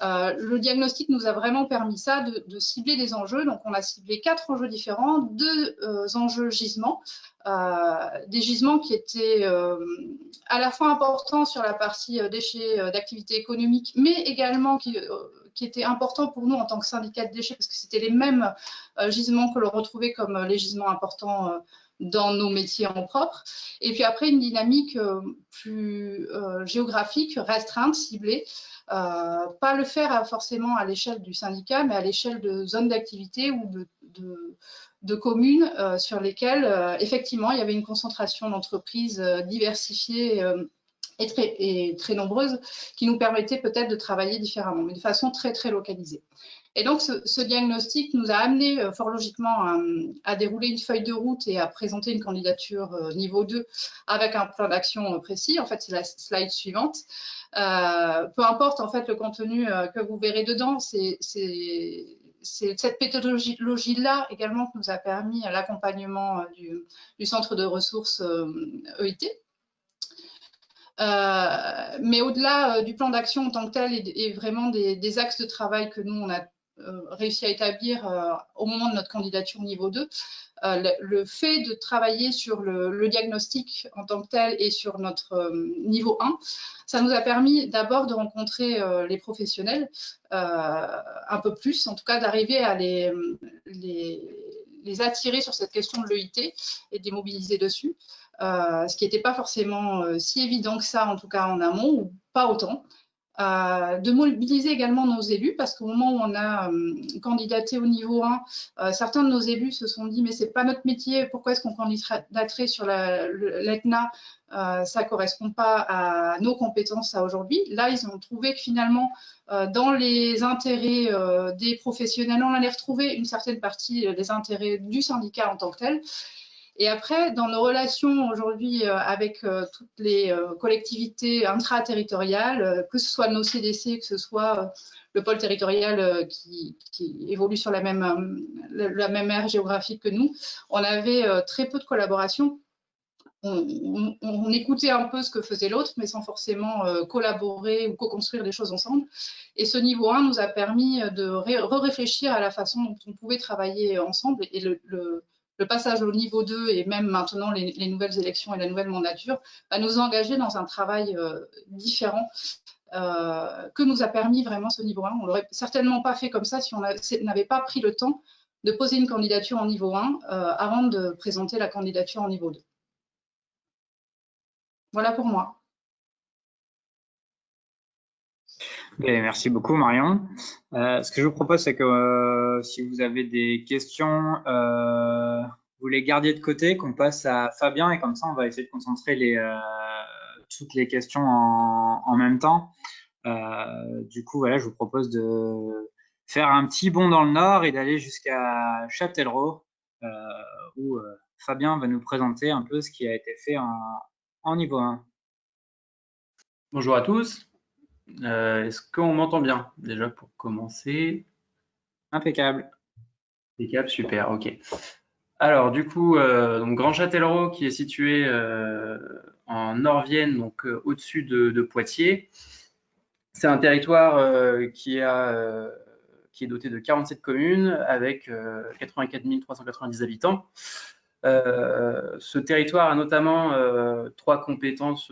Le diagnostic nous a vraiment permis ça, de cibler des enjeux. Donc, on a ciblé 4 enjeux différents, 2 enjeux gisements, des gisements qui étaient à la fois importants sur la partie déchets d'activité économique, mais également qui étaient importants pour nous en tant que syndicat de déchets, parce que c'était les mêmes gisements que l'on retrouvait comme les gisements importants dans nos métiers en propre. Et puis après, une dynamique plus géographique, restreinte, ciblée. Pas le faire forcément à l'échelle du syndicat, mais à l'échelle de zones d'activité ou de communes sur lesquelles, effectivement, il y avait une concentration d'entreprises diversifiées et très nombreuses qui nous permettaient peut-être de travailler différemment, mais de façon très, très localisée. Et donc, ce diagnostic nous a amené fort logiquement à dérouler une feuille de route et à présenter une candidature niveau 2 avec un plan d'action précis. En fait, c'est la slide suivante. Peu importe en fait le contenu que vous verrez dedans, c'est cette pédagogie-là également qui nous a permis l'accompagnement du centre de ressources EIT. Mais au-delà du plan d'action en tant que tel et vraiment des axes de travail que nous, on a réussi à établir au moment de notre candidature niveau 2, le fait de travailler sur le diagnostic en tant que tel et sur notre niveau 1, ça nous a permis d'abord de rencontrer les professionnels un peu plus, en tout cas d'arriver à les attirer sur cette question de l'EIT et de les mobiliser dessus. Ce qui n'était pas forcément si évident que ça, en tout cas en amont, ou pas autant. De mobiliser également nos élus, parce qu'au moment où on a candidaté au niveau 1, certains de nos élus se sont dit « mais c'est pas notre métier, pourquoi est-ce qu'on candidaterait sur l'ETNA ça ne correspond pas à nos compétences à aujourd'hui ». Là, ils ont trouvé que finalement, dans les intérêts des professionnels, on allait retrouver une certaine partie des intérêts du syndicat en tant que tel. Et après, dans nos relations aujourd'hui avec toutes les collectivités intra-territoriales, que ce soit nos CDC, que ce soit le pôle territorial qui évolue sur la même aire géographique que nous, on avait très peu de collaboration. On écoutait un peu ce que faisait l'autre, mais sans forcément collaborer ou co-construire des choses ensemble. Et ce niveau 1 nous a permis de réfléchir à la façon dont on pouvait travailler ensemble. Et le passage au niveau 2 et même maintenant les nouvelles élections et la nouvelle mandature va nous engager dans un travail différent que nous a permis vraiment ce niveau 1. On ne l'aurait certainement pas fait comme ça si on n'avait pas pris le temps de poser une candidature en niveau 1 avant de présenter la candidature en niveau 2. Voilà pour moi. Merci beaucoup Marion. Ce que je vous propose, c'est que si vous avez des questions, vous les gardiez de côté, qu'on passe à Fabien, et comme ça on va essayer de concentrer toutes les questions en même temps. Du coup, voilà, je vous propose faire un petit bond dans le nord et d'aller jusqu'à Châtellerault, où Fabien va nous présenter un peu ce qui a été fait en niveau 1. Bonjour à tous. Est-ce qu'on m'entend bien déjà pour commencer? Impeccable. Impeccable, super, ok. Alors du coup, donc Grand Châtellerault qui est situé en Nord-Vienne, donc au-dessus de Poitiers. C'est un territoire qui est doté de 47 communes avec 84 390 habitants. Ce territoire a notamment 3 compétences.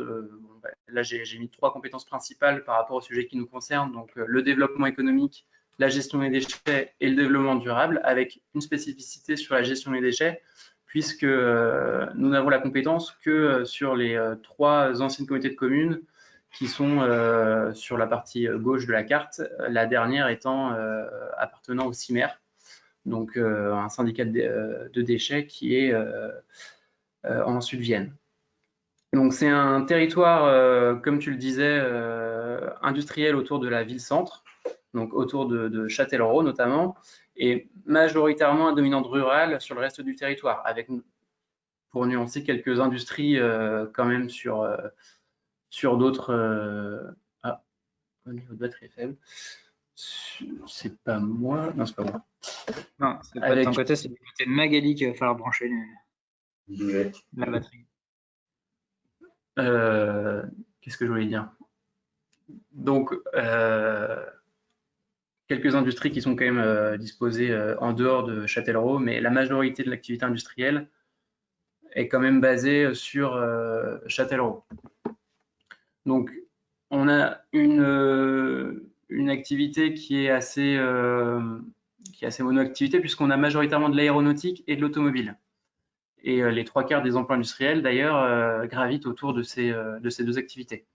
Là, j'ai mis 3 compétences principales par rapport au sujet qui nous concerne. Donc, le développement économique, la gestion des déchets et le développement durable, avec une spécificité sur la gestion des déchets, puisque nous n'avons la compétence que sur les 3 anciennes communautés de communes qui sont sur la partie gauche de la carte, la dernière étant appartenant au CIMER, donc un syndicat de déchets qui est en Sud-Vienne. Donc c'est un territoire, comme tu le disais, industriel autour de la ville-centre, donc autour de Châtellerault notamment, et majoritairement à dominante rurale sur le reste du territoire, avec, pour nuancer, quelques industries quand même sur d'autres. Ah, au niveau de batterie faible. C'est pas moi. Non, c'est pas moi. Non, c'est pas de ton côté, c'est du côté de Magali qu'il va falloir brancher la batterie. Qu'est-ce que je voulais dire? Donc, quelques industries qui sont quand même disposées en dehors de Châtellerault, mais la majorité de l'activité industrielle est quand même basée sur Châtellerault. Donc, on a une activité qui est assez monoactivité, puisqu'on a majoritairement de l'aéronautique et de l'automobile. Et les 3/4 des emplois industriels, d'ailleurs, gravitent autour de ces 2 activités.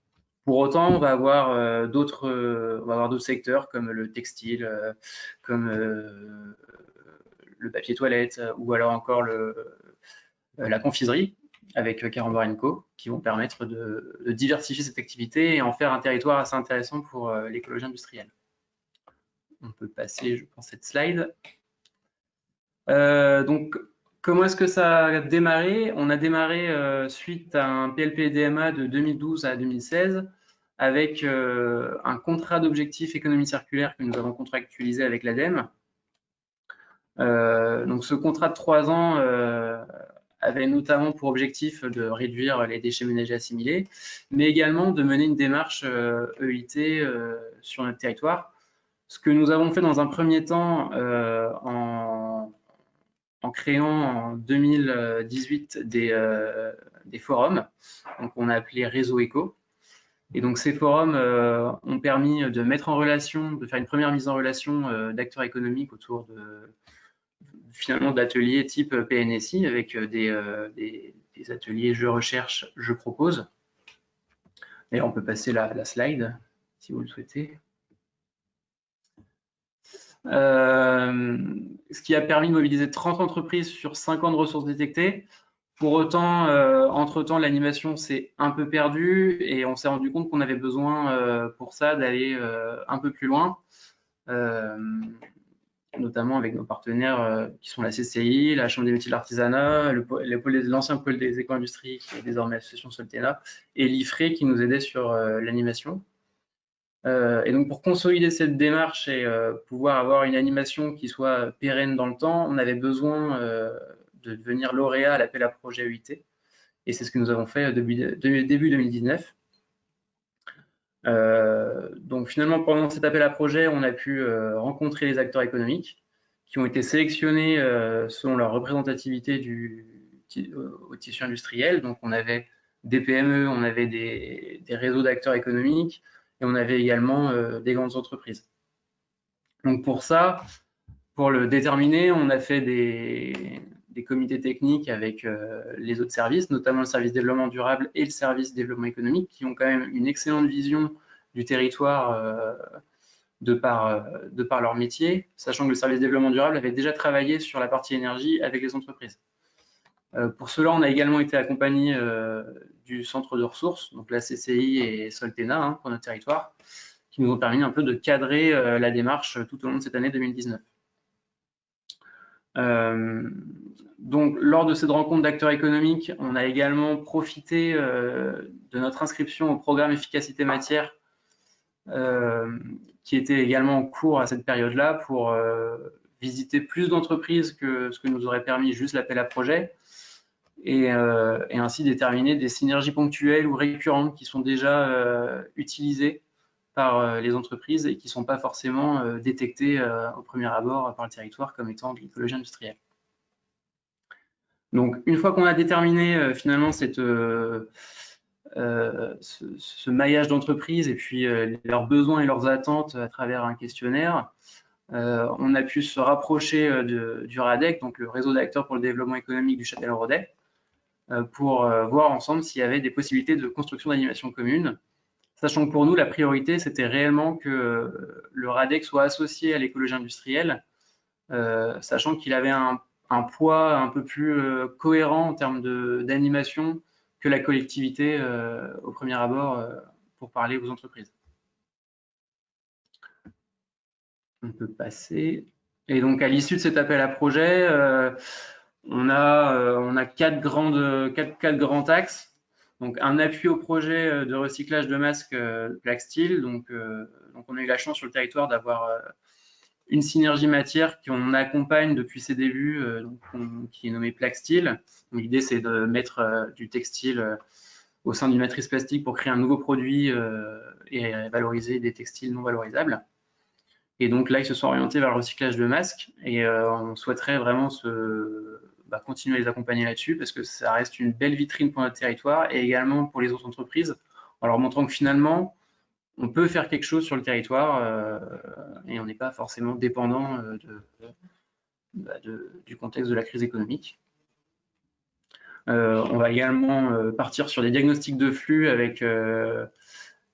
Pour autant, on va avoir d'autres secteurs comme le textile, comme le papier toilette, ou alors encore la confiserie avec Carambar & Co, qui vont permettre de diversifier cette activité et en faire un territoire assez intéressant pour l'écologie industrielle. On peut passer, je pense, cette slide. Donc, comment est-ce que ça a démarré? On a démarré suite à un PLP-DMA de 2012 à 2016 avec un contrat d'objectif économie circulaire que nous avons contractualisé avec l'ADEME. Donc, ce contrat de 3 ans avait notamment pour objectif de réduire les déchets ménagers assimilés, mais également de mener une démarche EIT sur notre territoire. Ce que nous avons fait dans un premier temps en créant en 2018 des forums, donc on a appelé Réseau Éco. Et donc ces forums ont permis de mettre en relation, de faire une première mise en relation d'acteurs économiques autour finalement d'ateliers type PNSI avec des ateliers je recherche, je propose. Et on peut passer la slide si vous le souhaitez. Ce qui a permis de mobiliser 30 entreprises sur 50 ressources détectées. Pour autant, entre-temps, l'animation s'est un peu perdue et on s'est rendu compte qu'on avait besoin pour ça d'aller un peu plus loin, notamment avec nos partenaires qui sont la CCI, la Chambre des métiers de l'artisanat, l'ancien pôle des éco-industries qui est désormais l'association Soltena, et l'IFRE qui nous aidait sur l'animation. Et donc pour consolider cette démarche et pouvoir avoir une animation qui soit pérenne dans le temps, on avait besoin de devenir lauréat à l'appel à projet EIT. Et c'est ce que nous avons fait début 2019. Donc finalement, pendant cet appel à projet, on a pu rencontrer les acteurs économiques qui ont été sélectionnés selon leur représentativité au tissu industriel. Donc on avait des PME, on avait des réseaux d'acteurs économiques, et on avait également des grandes entreprises. Donc pour ça, pour le déterminer, on a fait des comités techniques avec les autres services, notamment le service développement durable et le service développement économique, qui ont quand même une excellente vision du territoire de par leur métier, sachant que le service développement durable avait déjà travaillé sur la partie énergie avec les entreprises. Pour cela, on a également été accompagné du centre de ressources, donc la CCI et Soltena pour notre territoire, qui nous ont permis un peu de cadrer la démarche tout au long de cette année 2019. Donc, lors de cette rencontre d'acteurs économiques, on a également profité de notre inscription au programme Efficacité Matière, qui était également en cours à cette période-là, pour visiter plus d'entreprises que ce que nous aurait permis juste l'appel à projet, et ainsi déterminer des synergies ponctuelles ou récurrentes qui sont déjà utilisées par les entreprises et qui ne sont pas forcément détectées au premier abord par le territoire comme étant de l'écologie industrielle. Donc, une fois qu'on a déterminé finalement ce maillage d'entreprises et puis leurs besoins et leurs attentes à travers un questionnaire, on a pu se rapprocher du RADEC, donc le réseau d'acteurs pour le développement économique du Châtelleraudais, pour voir ensemble s'il y avait des possibilités de construction d'animation commune, sachant que pour nous, la priorité, c'était réellement que le RADEC soit associé à l'écologie industrielle, sachant qu'il avait un poids un peu plus cohérent en termes d'animation que la collectivité au premier abord pour parler aux entreprises. On peut passer. Et donc, à l'issue de cet appel à projet, on a quatre grands axes. Donc, un appui au projet de recyclage de masques Plaxtil. Donc, on a eu la chance sur le territoire d'avoir une synergie matière qu'on accompagne depuis ses débuts, qui est nommée Plaxtil. L'idée, c'est de mettre du textile au sein d'une matrice plastique pour créer un nouveau produit et valoriser des textiles non valorisables. Et donc là, ils se sont orientés vers le recyclage de masques et on souhaiterait vraiment continuer à les accompagner là-dessus parce que ça reste une belle vitrine pour notre territoire et également pour les autres entreprises en leur montrant que finalement, on peut faire quelque chose sur le territoire et on n'est pas forcément dépendant du contexte de la crise économique. On va également partir sur des diagnostics de flux avec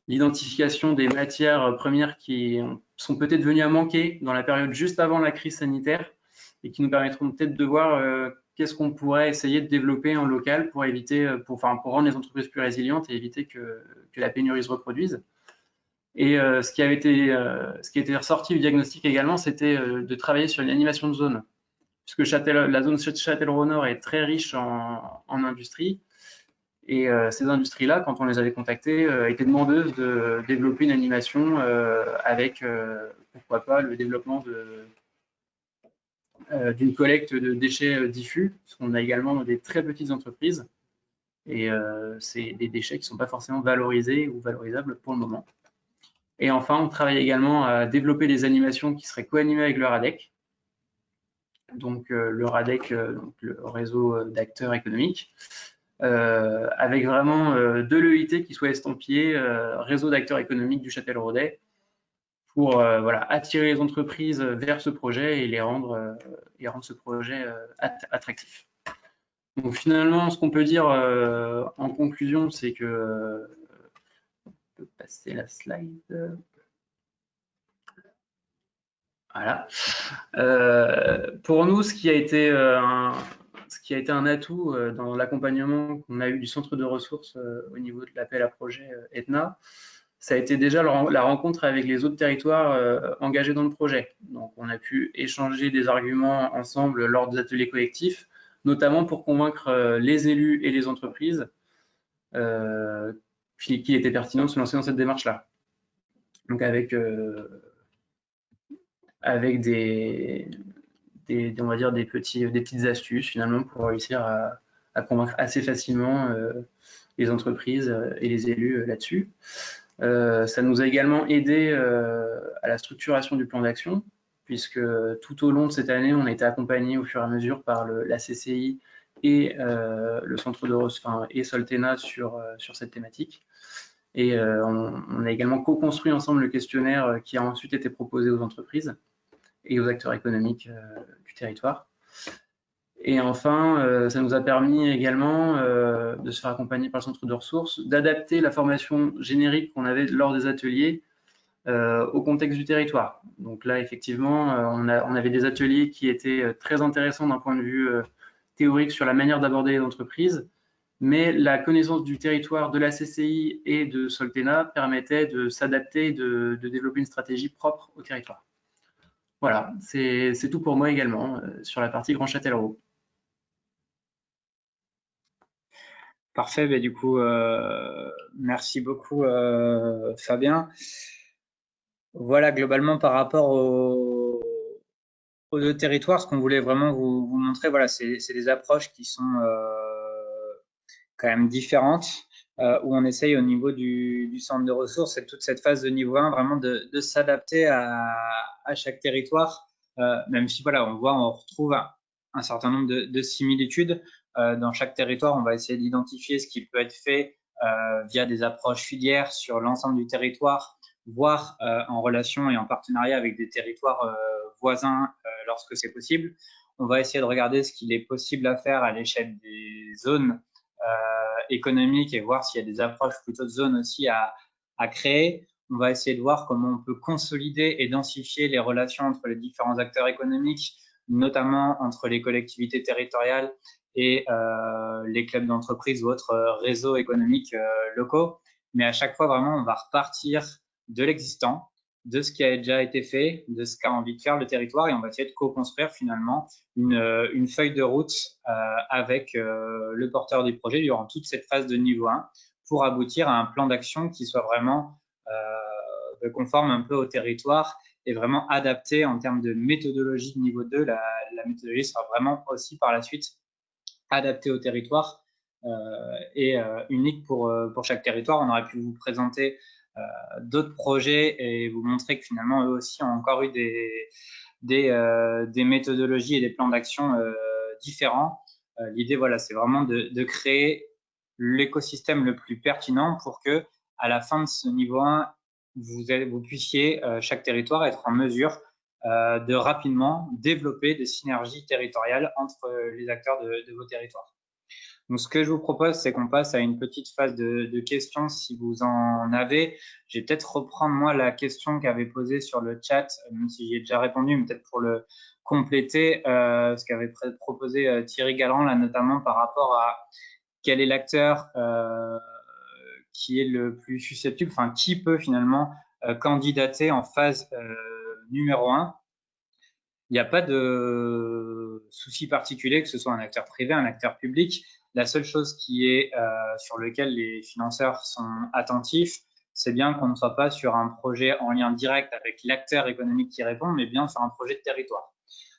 l'identification des matières premières qui sont peut-être venues à manquer dans la période juste avant la crise sanitaire et qui nous permettront peut-être de voir qu'est-ce qu'on pourrait essayer de développer en local pour éviter, pour rendre les entreprises plus résilientes et éviter que la pénurie se reproduise. Et ce qui a été ressorti du diagnostic également, c'était de travailler sur une animation de zone, puisque la zone Châtellerault Nord est très riche en industrie. Et ces industries-là, quand on les avait contactées, étaient demandeuses de développer une animation avec, pourquoi pas, le développement d'une collecte de déchets diffus, parce qu'on a également des très petites entreprises, et c'est des déchets qui ne sont pas forcément valorisés ou valorisables pour le moment. Et enfin, on travaille également à développer des animations qui seraient co-animées avec le RADEC, donc le RADEC, donc le réseau d'acteurs économiques, avec vraiment de l'EIT qui soit estampillé réseau d'acteurs économiques du Châtelleraudais pour attirer les entreprises vers ce projet et rendre ce projet attractif. Donc finalement, ce qu'on peut dire en conclusion, c'est que on peut passer la slide. Voilà. Pour nous, ce qui a été un atout dans l'accompagnement qu'on a eu du centre de ressources au niveau de l'appel à projet Etna, ça a été déjà la rencontre avec les autres territoires engagés dans le projet. Donc, on a pu échanger des arguments ensemble lors des ateliers collectifs, notamment pour convaincre les élus et les entreprises qu'il était pertinent de se lancer dans cette démarche-là. Donc, avec on va dire des petites astuces finalement pour réussir à convaincre assez facilement les entreprises et les élus là-dessus. Ça nous a également aidé à la structuration du plan d'action, puisque tout au long de cette année, on a été accompagné au fur et à mesure par la CCI et le centre de ressources et Soltena sur cette thématique. Et on a également co-construit ensemble le questionnaire qui a ensuite été proposé aux entreprises et aux acteurs économiques du territoire. Et enfin, ça nous a permis également de se faire accompagner par le centre de ressources, d'adapter la formation générique qu'on avait lors des ateliers au contexte du territoire. Donc là, effectivement, on avait des ateliers qui étaient très intéressants d'un point de vue théorique sur la manière d'aborder les entreprises, mais la connaissance du territoire de la CCI et de Soltena permettait de s'adapter, de développer une stratégie propre au territoire. Voilà, c'est tout pour moi également sur la partie Grand Châtellerault. Parfait, du coup, merci beaucoup Fabien. Voilà, globalement par rapport aux deux territoires, ce qu'on voulait vraiment vous montrer, voilà, c'est des approches qui sont quand même différentes, où on essaye au niveau du centre de ressources et toute cette phase de niveau 1 vraiment de s'adapter à chaque territoire, même si voilà, on retrouve un certain nombre de similitudes. Dans chaque territoire, on va essayer d'identifier ce qui peut être fait via des approches filières sur l'ensemble du territoire, voire en relation et en partenariat avec des territoires voisins lorsque c'est possible. On va essayer de regarder ce qu'il est possible à faire à l'échelle des zones économiques et voir s'il y a des approches plutôt de zones aussi à créer. On va essayer de voir comment on peut consolider et densifier les relations entre les différents acteurs économiques, notamment entre les collectivités territoriales et les clubs d'entreprise ou autres réseaux économiques locaux. Mais à chaque fois, vraiment, on va repartir de l'existant, de ce qui a déjà été fait, de ce qu'a envie de faire le territoire, et on va essayer de co-construire finalement une feuille de route avec le porteur du projet durant toute cette phase de niveau 1 pour aboutir à un plan d'action qui soit vraiment conforme un peu au territoire et vraiment adapté en termes de méthodologie de niveau 2. La méthodologie sera vraiment aussi par la suite adaptée au territoire et unique pour chaque territoire. On aurait pu vous présenter d'autres projets et vous montrer que finalement eux aussi ont encore eu des méthodologies et des plans d'action différents. L'idée, voilà, c'est vraiment de créer l'écosystème le plus pertinent pour que à la fin de ce niveau 1, vous puissiez, chaque territoire, être en mesure de rapidement développer des synergies territoriales entre les acteurs de vos territoires. Donc, ce que je vous propose, c'est qu'on passe à une petite phase de questions si vous en avez. Je vais peut-être reprendre moi la question qu'avait posée sur le chat, même si j'y ai déjà répondu, mais peut-être pour le compléter, ce qu'avait proposé Thierry Galland, là, notamment par rapport à quel est l'acteur qui est le plus susceptible, enfin, qui peut finalement candidater en phase numéro 1. Il n'y a pas de souci particulier que ce soit un acteur privé, un acteur public. La seule chose qui est sur lequel les financeurs sont attentifs, c'est bien qu'on ne soit pas sur un projet en lien direct avec l'acteur économique qui répond, mais bien sur un projet de territoire.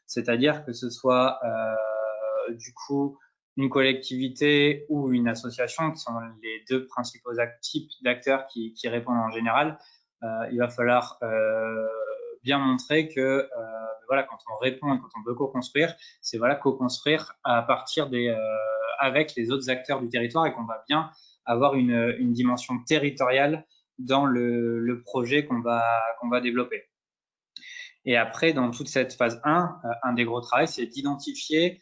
C'est-à-dire que ce soit du coup une collectivité ou une association, qui sont les deux principaux types d'acteurs qui répondent en général. Il va falloir bien montrer que voilà, quand on répond et quand on veut co-construire, c'est voilà, co-construire à partir avec les autres acteurs du territoire et qu'on va bien avoir une dimension territoriale dans le projet qu'on va développer. Et après, dans toute cette phase 1, un des gros travaux, c'est d'identifier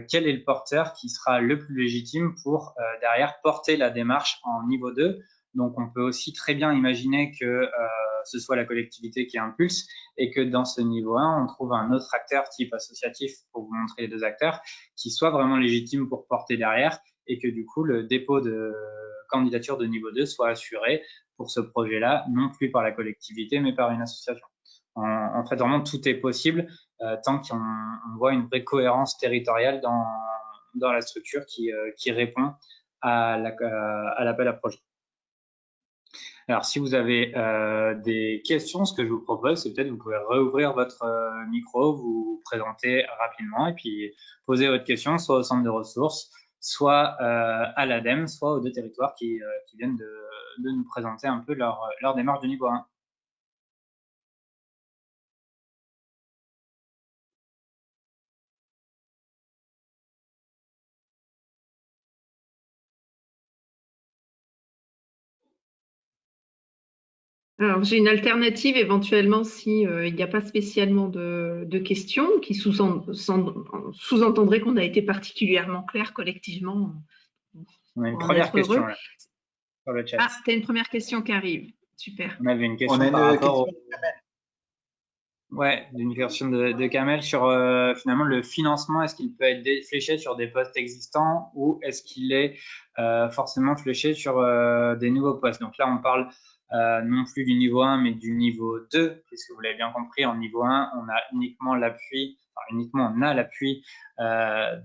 quel est le porteur qui sera le plus légitime pour derrière porter la démarche en niveau 2. Donc, on peut aussi très bien imaginer que ce soit la collectivité qui impulse et que dans ce niveau 1, on trouve un autre acteur type associatif, pour vous montrer les deux acteurs, qui soit vraiment légitime pour porter derrière et que du coup, le dépôt de candidature de niveau 2 soit assuré pour ce projet-là, non plus par la collectivité, mais par une association. En fait, vraiment, tout est possible tant qu'on voit une vraie cohérence territoriale dans la structure qui répond à l'appel à projet. Alors, si vous avez des questions, ce que je vous propose, c'est peut-être vous pouvez rouvrir votre micro, vous présenter rapidement et puis poser votre question soit au centre de ressources, soit à l'ADEME, soit aux deux territoires qui viennent de nous présenter un peu leur démarche de niveau 1. Alors, j'ai une alternative éventuellement si il n'y a pas spécialement de questions qui sous-entendraient qu'on a été particulièrement clair collectivement. On a une première question là, sur le chat. Ah, tu as une première question qui arrive. Super. On avait une question par rapport au... Ouais, d'une version de Kamel sur finalement le financement. Est-ce qu'il peut être fléché sur des postes existants ou est-ce qu'il est forcément fléché sur des nouveaux postes? Donc là, on parle non plus du niveau 1, mais du niveau 2, puisque vous l'avez bien compris, en niveau 1, on a uniquement l'appui, enfin, uniquement on a l'appui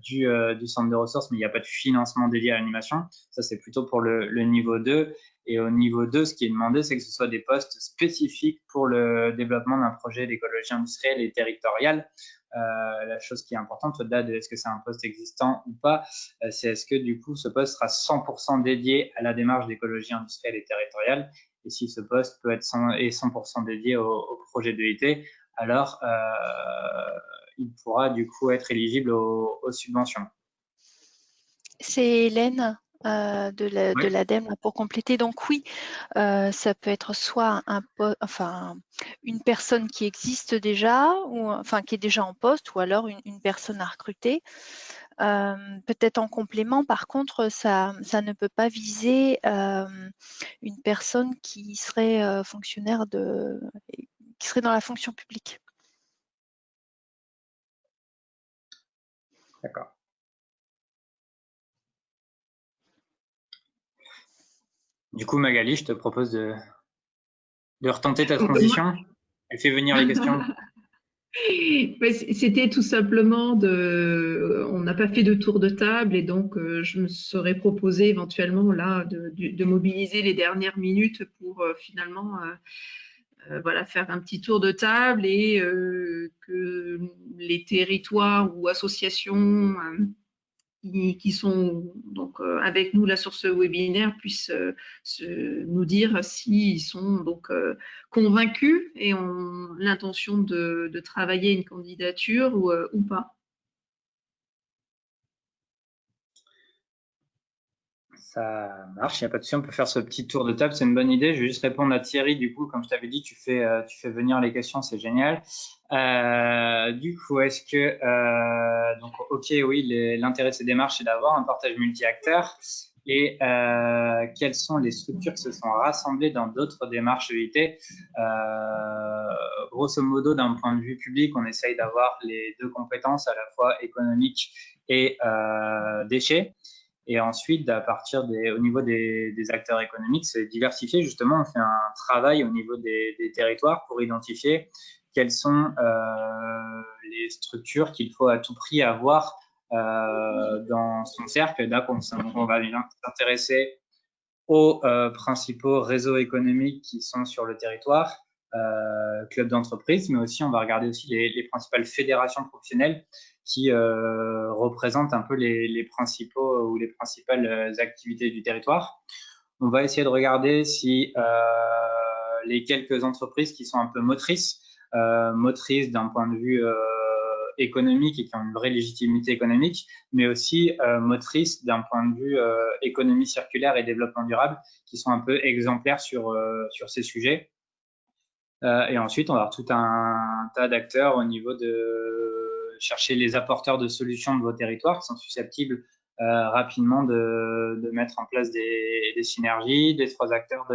du centre de ressources, mais il n'y a pas de financement dédié à l'animation. Ça, c'est plutôt pour le niveau 2. Et au niveau 2, ce qui est demandé, c'est que ce soit des postes spécifiques pour le développement d'un projet d'écologie industrielle et territoriale. La chose qui est importante, au-delà de est-ce que c'est un poste existant ou pas, c'est est-ce que du coup ce poste sera 100% dédié à la démarche d'écologie industrielle et territoriale. Et si ce poste peut être 100% dédié au projet d'EIT, alors il pourra du coup être éligible aux subventions. C'est Hélène de Oui. l'ADEME pour compléter. Donc oui, ça peut être soit une personne qui existe déjà, ou enfin qui est déjà en poste, ou alors une personne à recruter. Peut-être en complément, par contre, ça ne peut pas viser une personne qui serait fonctionnaire qui serait dans la fonction publique. D'accord. Du coup, Magali, je te propose de retenter ta transition. Elle fait venir les questions. C'était tout simplement on n'a pas fait de tour de table et donc je me serais proposé éventuellement là de mobiliser les dernières minutes pour finalement voilà, faire un petit tour de table et que les territoires ou associations qui sont donc avec nous là sur ce webinaire puissent nous dire s'ils sont donc convaincus et ont l'intention de travailler une candidature ou pas. Ça marche, il n'y a pas de souci, on peut faire ce petit tour de table, c'est une bonne idée. Je vais juste répondre à Thierry, du coup, comme je t'avais dit, tu fais venir les questions, c'est génial. Du coup, est-ce que, donc, ok, oui, l'intérêt de ces démarches, c'est d'avoir un partage multi-acteurs. Et quelles sont les structures qui se sont rassemblées dans d'autres démarches EIT? Grosso modo, d'un point de vue public, on essaye d'avoir les deux compétences, à la fois économiques et déchets. Et ensuite, à partir au niveau des acteurs économiques, c'est diversifié. Justement, on fait un travail au niveau des territoires pour identifier quelles sont les structures qu'il faut à tout prix avoir dans son cercle. Donc, on va s'intéresser aux principaux réseaux économiques qui sont sur le territoire, clubs d'entreprise, mais aussi on va regarder aussi les principales fédérations professionnelles qui représentent un peu les principaux ou les principales activités du territoire. On va essayer de regarder si les quelques entreprises qui sont un peu motrices d'un point de vue économique et qui ont une vraie légitimité économique, mais aussi motrices d'un point de vue économie circulaire et développement durable, qui sont un peu exemplaires sur ces sujets. Et ensuite, on va avoir tout un tas d'acteurs au niveau de chercher les apporteurs de solutions de vos territoires qui sont susceptibles rapidement de mettre en place des synergies, des trois acteurs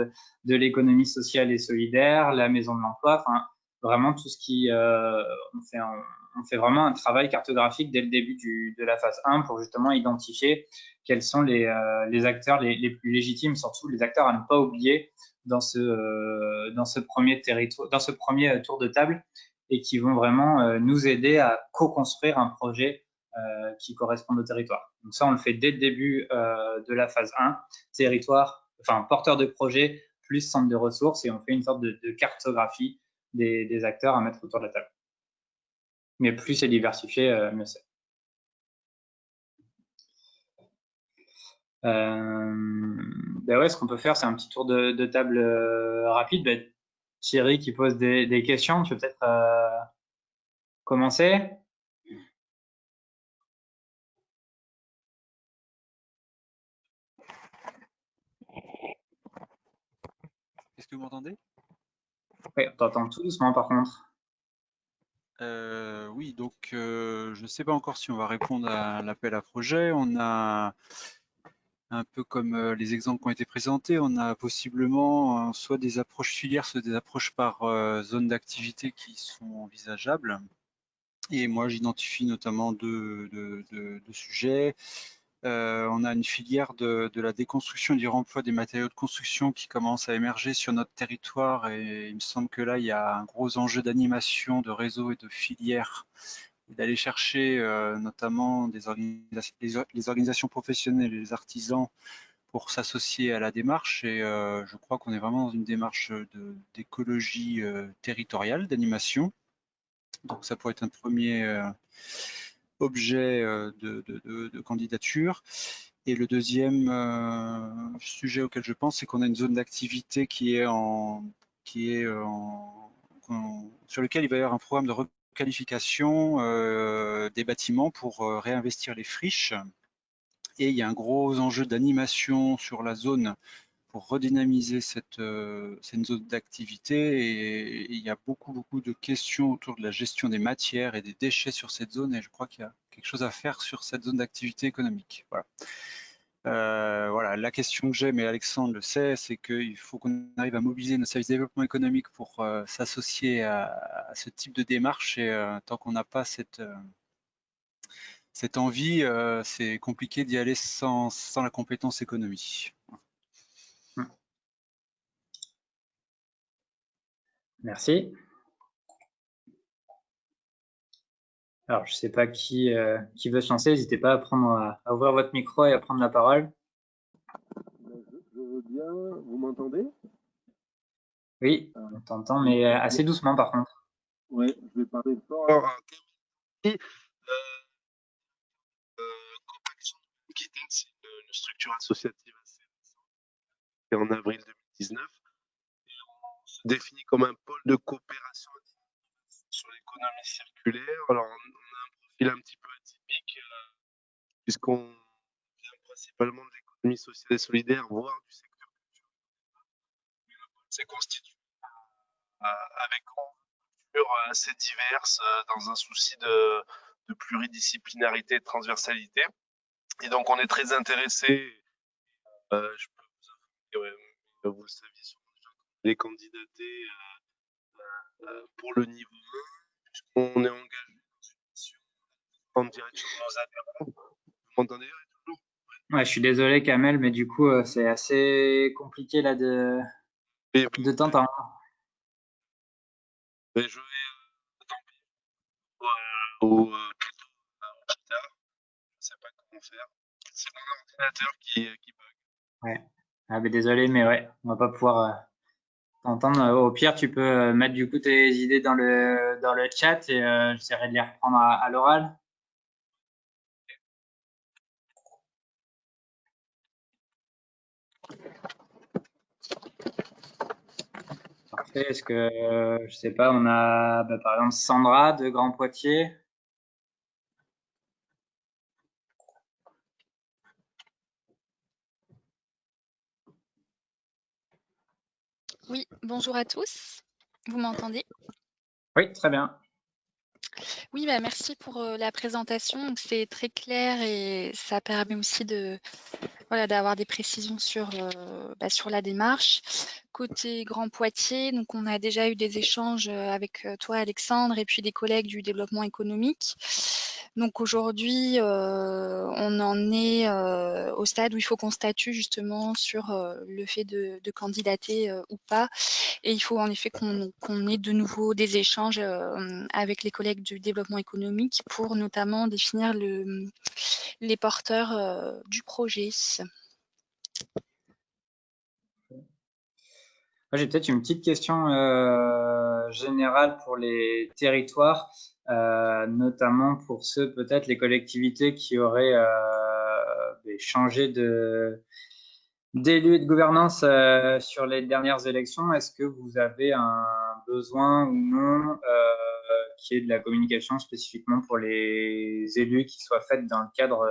de l'économie sociale et solidaire, la maison de l'emploi, enfin vraiment tout ce qui on fait vraiment un travail cartographique dès le début de la phase 1 pour justement identifier quels sont les acteurs les plus légitimes, surtout les acteurs à ne pas oublier dans ce premier territoire, dans ce premier tour de table, et qui vont vraiment nous aider à co-construire un projet qui corresponde au territoire. Donc ça, on le fait dès le début de la phase 1, territoire, enfin porteur de projet plus centre de ressources, et on fait une sorte de cartographie des acteurs à mettre autour de la table. Mais plus c'est diversifié, mieux c'est. Ben ouais, ce qu'on peut faire, c'est un petit tour de table rapide. Ben, Thierry qui pose des questions, tu peux peut-être commencer? Est-ce que vous m'entendez? Oui, on t'entend tout doucement par contre. Oui, donc je ne sais pas encore si on va répondre à l'appel à projet. On a un peu comme les exemples qui ont été présentés. On a possiblement soit des approches filières, soit des approches par zone d'activité qui sont envisageables. Et moi, j'identifie notamment deux sujets. On a une filière de la déconstruction et du réemploi des matériaux de construction qui commence à émerger sur notre territoire, et il me semble que là, il y a un gros enjeu d'animation, de réseau et de filière, et d'aller chercher notamment les organisations professionnelles et les artisans pour s'associer à la démarche. Et je crois qu'on est vraiment dans une démarche d'écologie territoriale, d'animation. Donc ça pourrait être un premier objet de candidature. Et le deuxième sujet auquel je pense, c'est qu'on a une zone d'activité sur lequel il va y avoir un programme de requalification des bâtiments pour réinvestir les friches. Et il y a un gros enjeu d'animation sur la zone pour redynamiser cette zone d'activité, et il y a beaucoup de questions autour de la gestion des matières et des déchets sur cette zone, et je crois qu'il y a quelque chose à faire sur cette zone d'activité économique. Voilà. Voilà, la question que j'ai, mais Alexandre le sait, c'est qu'il faut qu'on arrive à mobiliser nos services de développement économique pour s'associer à ce type de démarche, et tant qu'on n'a pas cette envie, c'est compliqué d'y aller sans la compétence économie. Merci. Alors, je ne sais pas qui veut se lancer. N'hésitez pas à ouvrir votre micro et à prendre la parole. Je veux bien. Vous m'entendez? Oui, on t'entend, mais assez doucement par contre. Oui, je vais parler fort. Compaction Aquitaine, c'est une structure associative assez récente, et en avril 2019. Et on se définit comme un pôle de coopération sur l'économie circulaire. Alors, on a un profil un petit peu atypique, puisqu'on vient principalement de l'économie sociale et solidaire, voire du secteur culturel. Mais le pôle s'est constitué avec une culture assez diverse, dans un souci de pluridisciplinarité et de transversalité. Et donc, on est très intéressé. Je peux vous informer, vous le saviez sûrement déjà, les candidatés pour le niveau 1, puisqu'on est engagé dans une mission en direction de nos adhérents. Vous m'entendez toujours? Ouais, je suis désolé Kamel, mais du coup, c'est assez compliqué là de t'entendre. Je vais tant pis. Ou plutôt au guitare. Je ne sais pas comment faire. C'est mon ordinateur qui bug. Ouais. Ah, ben désolé, mais ouais, on va pas pouvoir t'entendre. Au pire, tu peux mettre du coup tes idées dans le chat, et j'essaierai de les reprendre à l'oral. Parfait. Est-ce que, je sais pas, on a par exemple Sandra de Grand Poitiers. Oui, bonjour à tous. Vous m'entendez? Oui, très bien. Oui, merci pour la présentation. C'est très clair et ça permet aussi d'avoir des précisions sur la démarche. Côté Grand Poitiers, donc on a déjà eu des échanges avec toi, Alexandre, et puis des collègues du développement économique. Donc aujourd'hui, on en est au stade où il faut qu'on statue justement sur le fait de candidater ou pas. Et il faut en effet qu'on ait de nouveau des échanges avec les collègues du développement économique pour notamment définir les porteurs du projet. J'ai peut-être une petite question générale pour les territoires, notamment pour ceux, peut-être les collectivités qui auraient changé d'élus et de gouvernance sur les dernières élections. Est-ce que vous avez un besoin ou non qui est de la communication spécifiquement pour les élus qui soit faite dans le cadre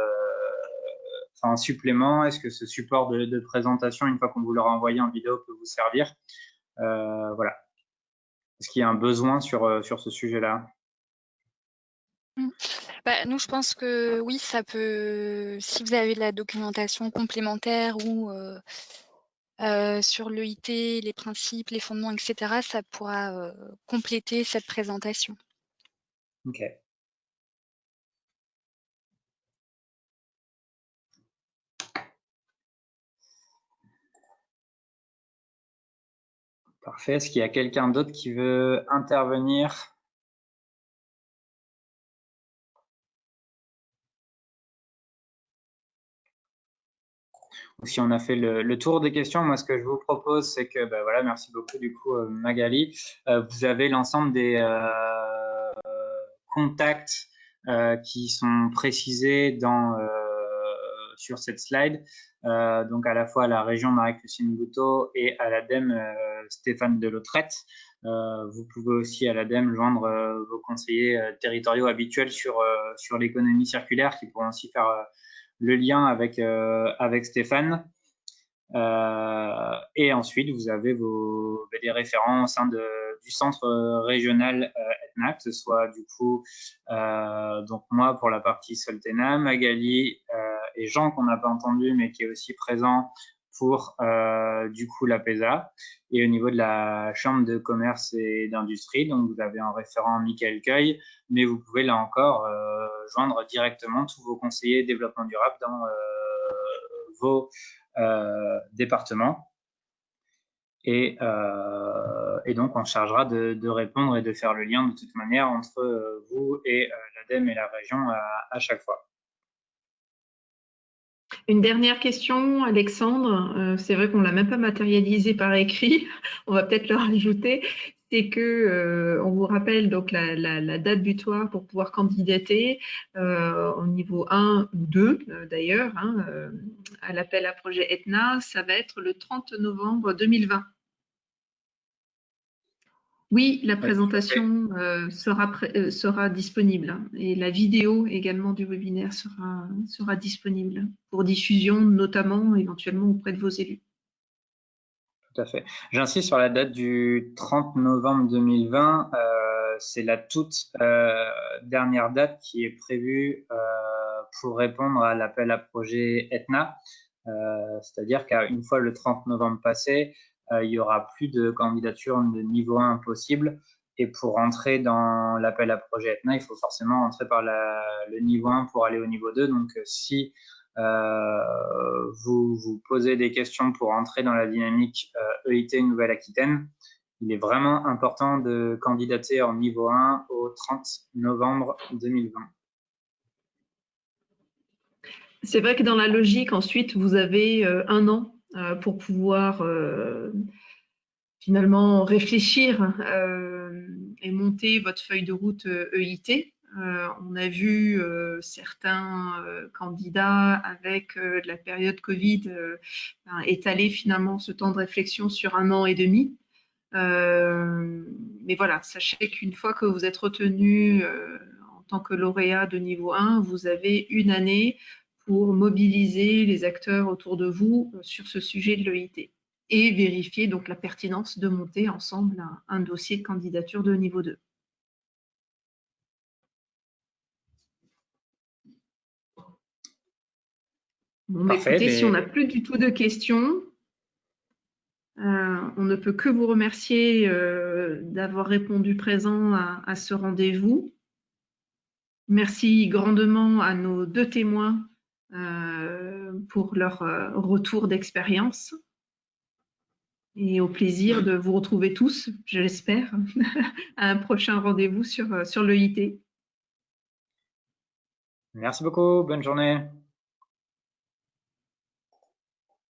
un supplément? Est-ce que ce support de présentation, une fois qu'on vous l'aura envoyé en vidéo, peut vous servir? Voilà. Est-ce qu'il y a un besoin sur ce sujet-là? Nous, je pense que oui, ça peut, si vous avez de la documentation complémentaire ou sur l'EIT, les principes, les fondements, etc., ça pourra compléter cette présentation. Ok. Parfait. Est-ce qu'il y a quelqu'un d'autre qui veut intervenir? Si on a fait le tour des questions, moi ce que je vous propose, c'est que voilà, merci beaucoup du coup Magali. Vous avez l'ensemble des contacts qui sont précisés sur cette slide. Donc à la fois à la région Marie-Christine Bouteau et à l'ADEME Stéphane Delautrette. Vous pouvez aussi à l'ADEME joindre vos conseillers territoriaux habituels sur l'économie circulaire qui pourront aussi faire le lien avec Stéphane. Et ensuite, vous avez des référents au sein du centre régional Etna, que ce soit du coup donc moi pour la partie Soltena, Magali et Jean qu'on n'a pas entendu mais qui est aussi présent pour du coup l'APESA, et au niveau de la chambre de commerce et d'industrie, donc vous avez un référent Michael Cueil, mais vous pouvez là encore joindre directement tous vos conseillers développement durable dans vos départements, et donc on chargera de répondre et de faire le lien de toute manière entre vous et l'ADEME et la région à chaque fois. Une dernière question, Alexandre. C'est vrai qu'on ne l'a même pas matérialisé par écrit. On va peut-être le rajouter. C'est que on vous rappelle donc la date butoir pour pouvoir candidater au niveau 1 ou 2 d'ailleurs à l'appel à projet Etna. Ça va être le 30 novembre 2020. Oui, la présentation sera disponible et la vidéo également du webinaire sera disponible pour diffusion, notamment éventuellement auprès de vos élus. Tout à fait. J'insiste sur la date du 30 novembre 2020. C'est la toute dernière date qui est prévue pour répondre à l'appel à projet Etna. C'est-à-dire qu'une fois le 30 novembre passé, il n'y aura plus de candidature de niveau 1 possible. Et pour entrer dans l'appel à projet Etna, il faut forcément entrer par le niveau 1 pour aller au niveau 2. Donc, si vous posez des questions pour entrer dans la dynamique EIT Nouvelle-Aquitaine, il est vraiment important de candidater en niveau 1 au 30 novembre 2020. C'est vrai que dans la logique, ensuite, vous avez un an pour pouvoir finalement réfléchir et monter votre feuille de route EIT. On a vu certains candidats avec la période Covid étaler finalement ce temps de réflexion sur 1 an et demi. Mais voilà, sachez qu'une fois que vous êtes retenu en tant que lauréat de niveau 1, vous avez 1 année pour mobiliser les acteurs autour de vous sur ce sujet de l'EIT et vérifier donc la pertinence de monter ensemble un dossier de candidature de niveau 2. Bon, écoutez, si on n'a plus du tout de questions, on ne peut que vous remercier d'avoir répondu présent à ce rendez-vous. Merci grandement à nos 2 témoins pour leur retour d'expérience. Et au plaisir de vous retrouver tous, je l'espère, à un prochain rendez-vous sur l'EIT. Merci beaucoup, bonne journée.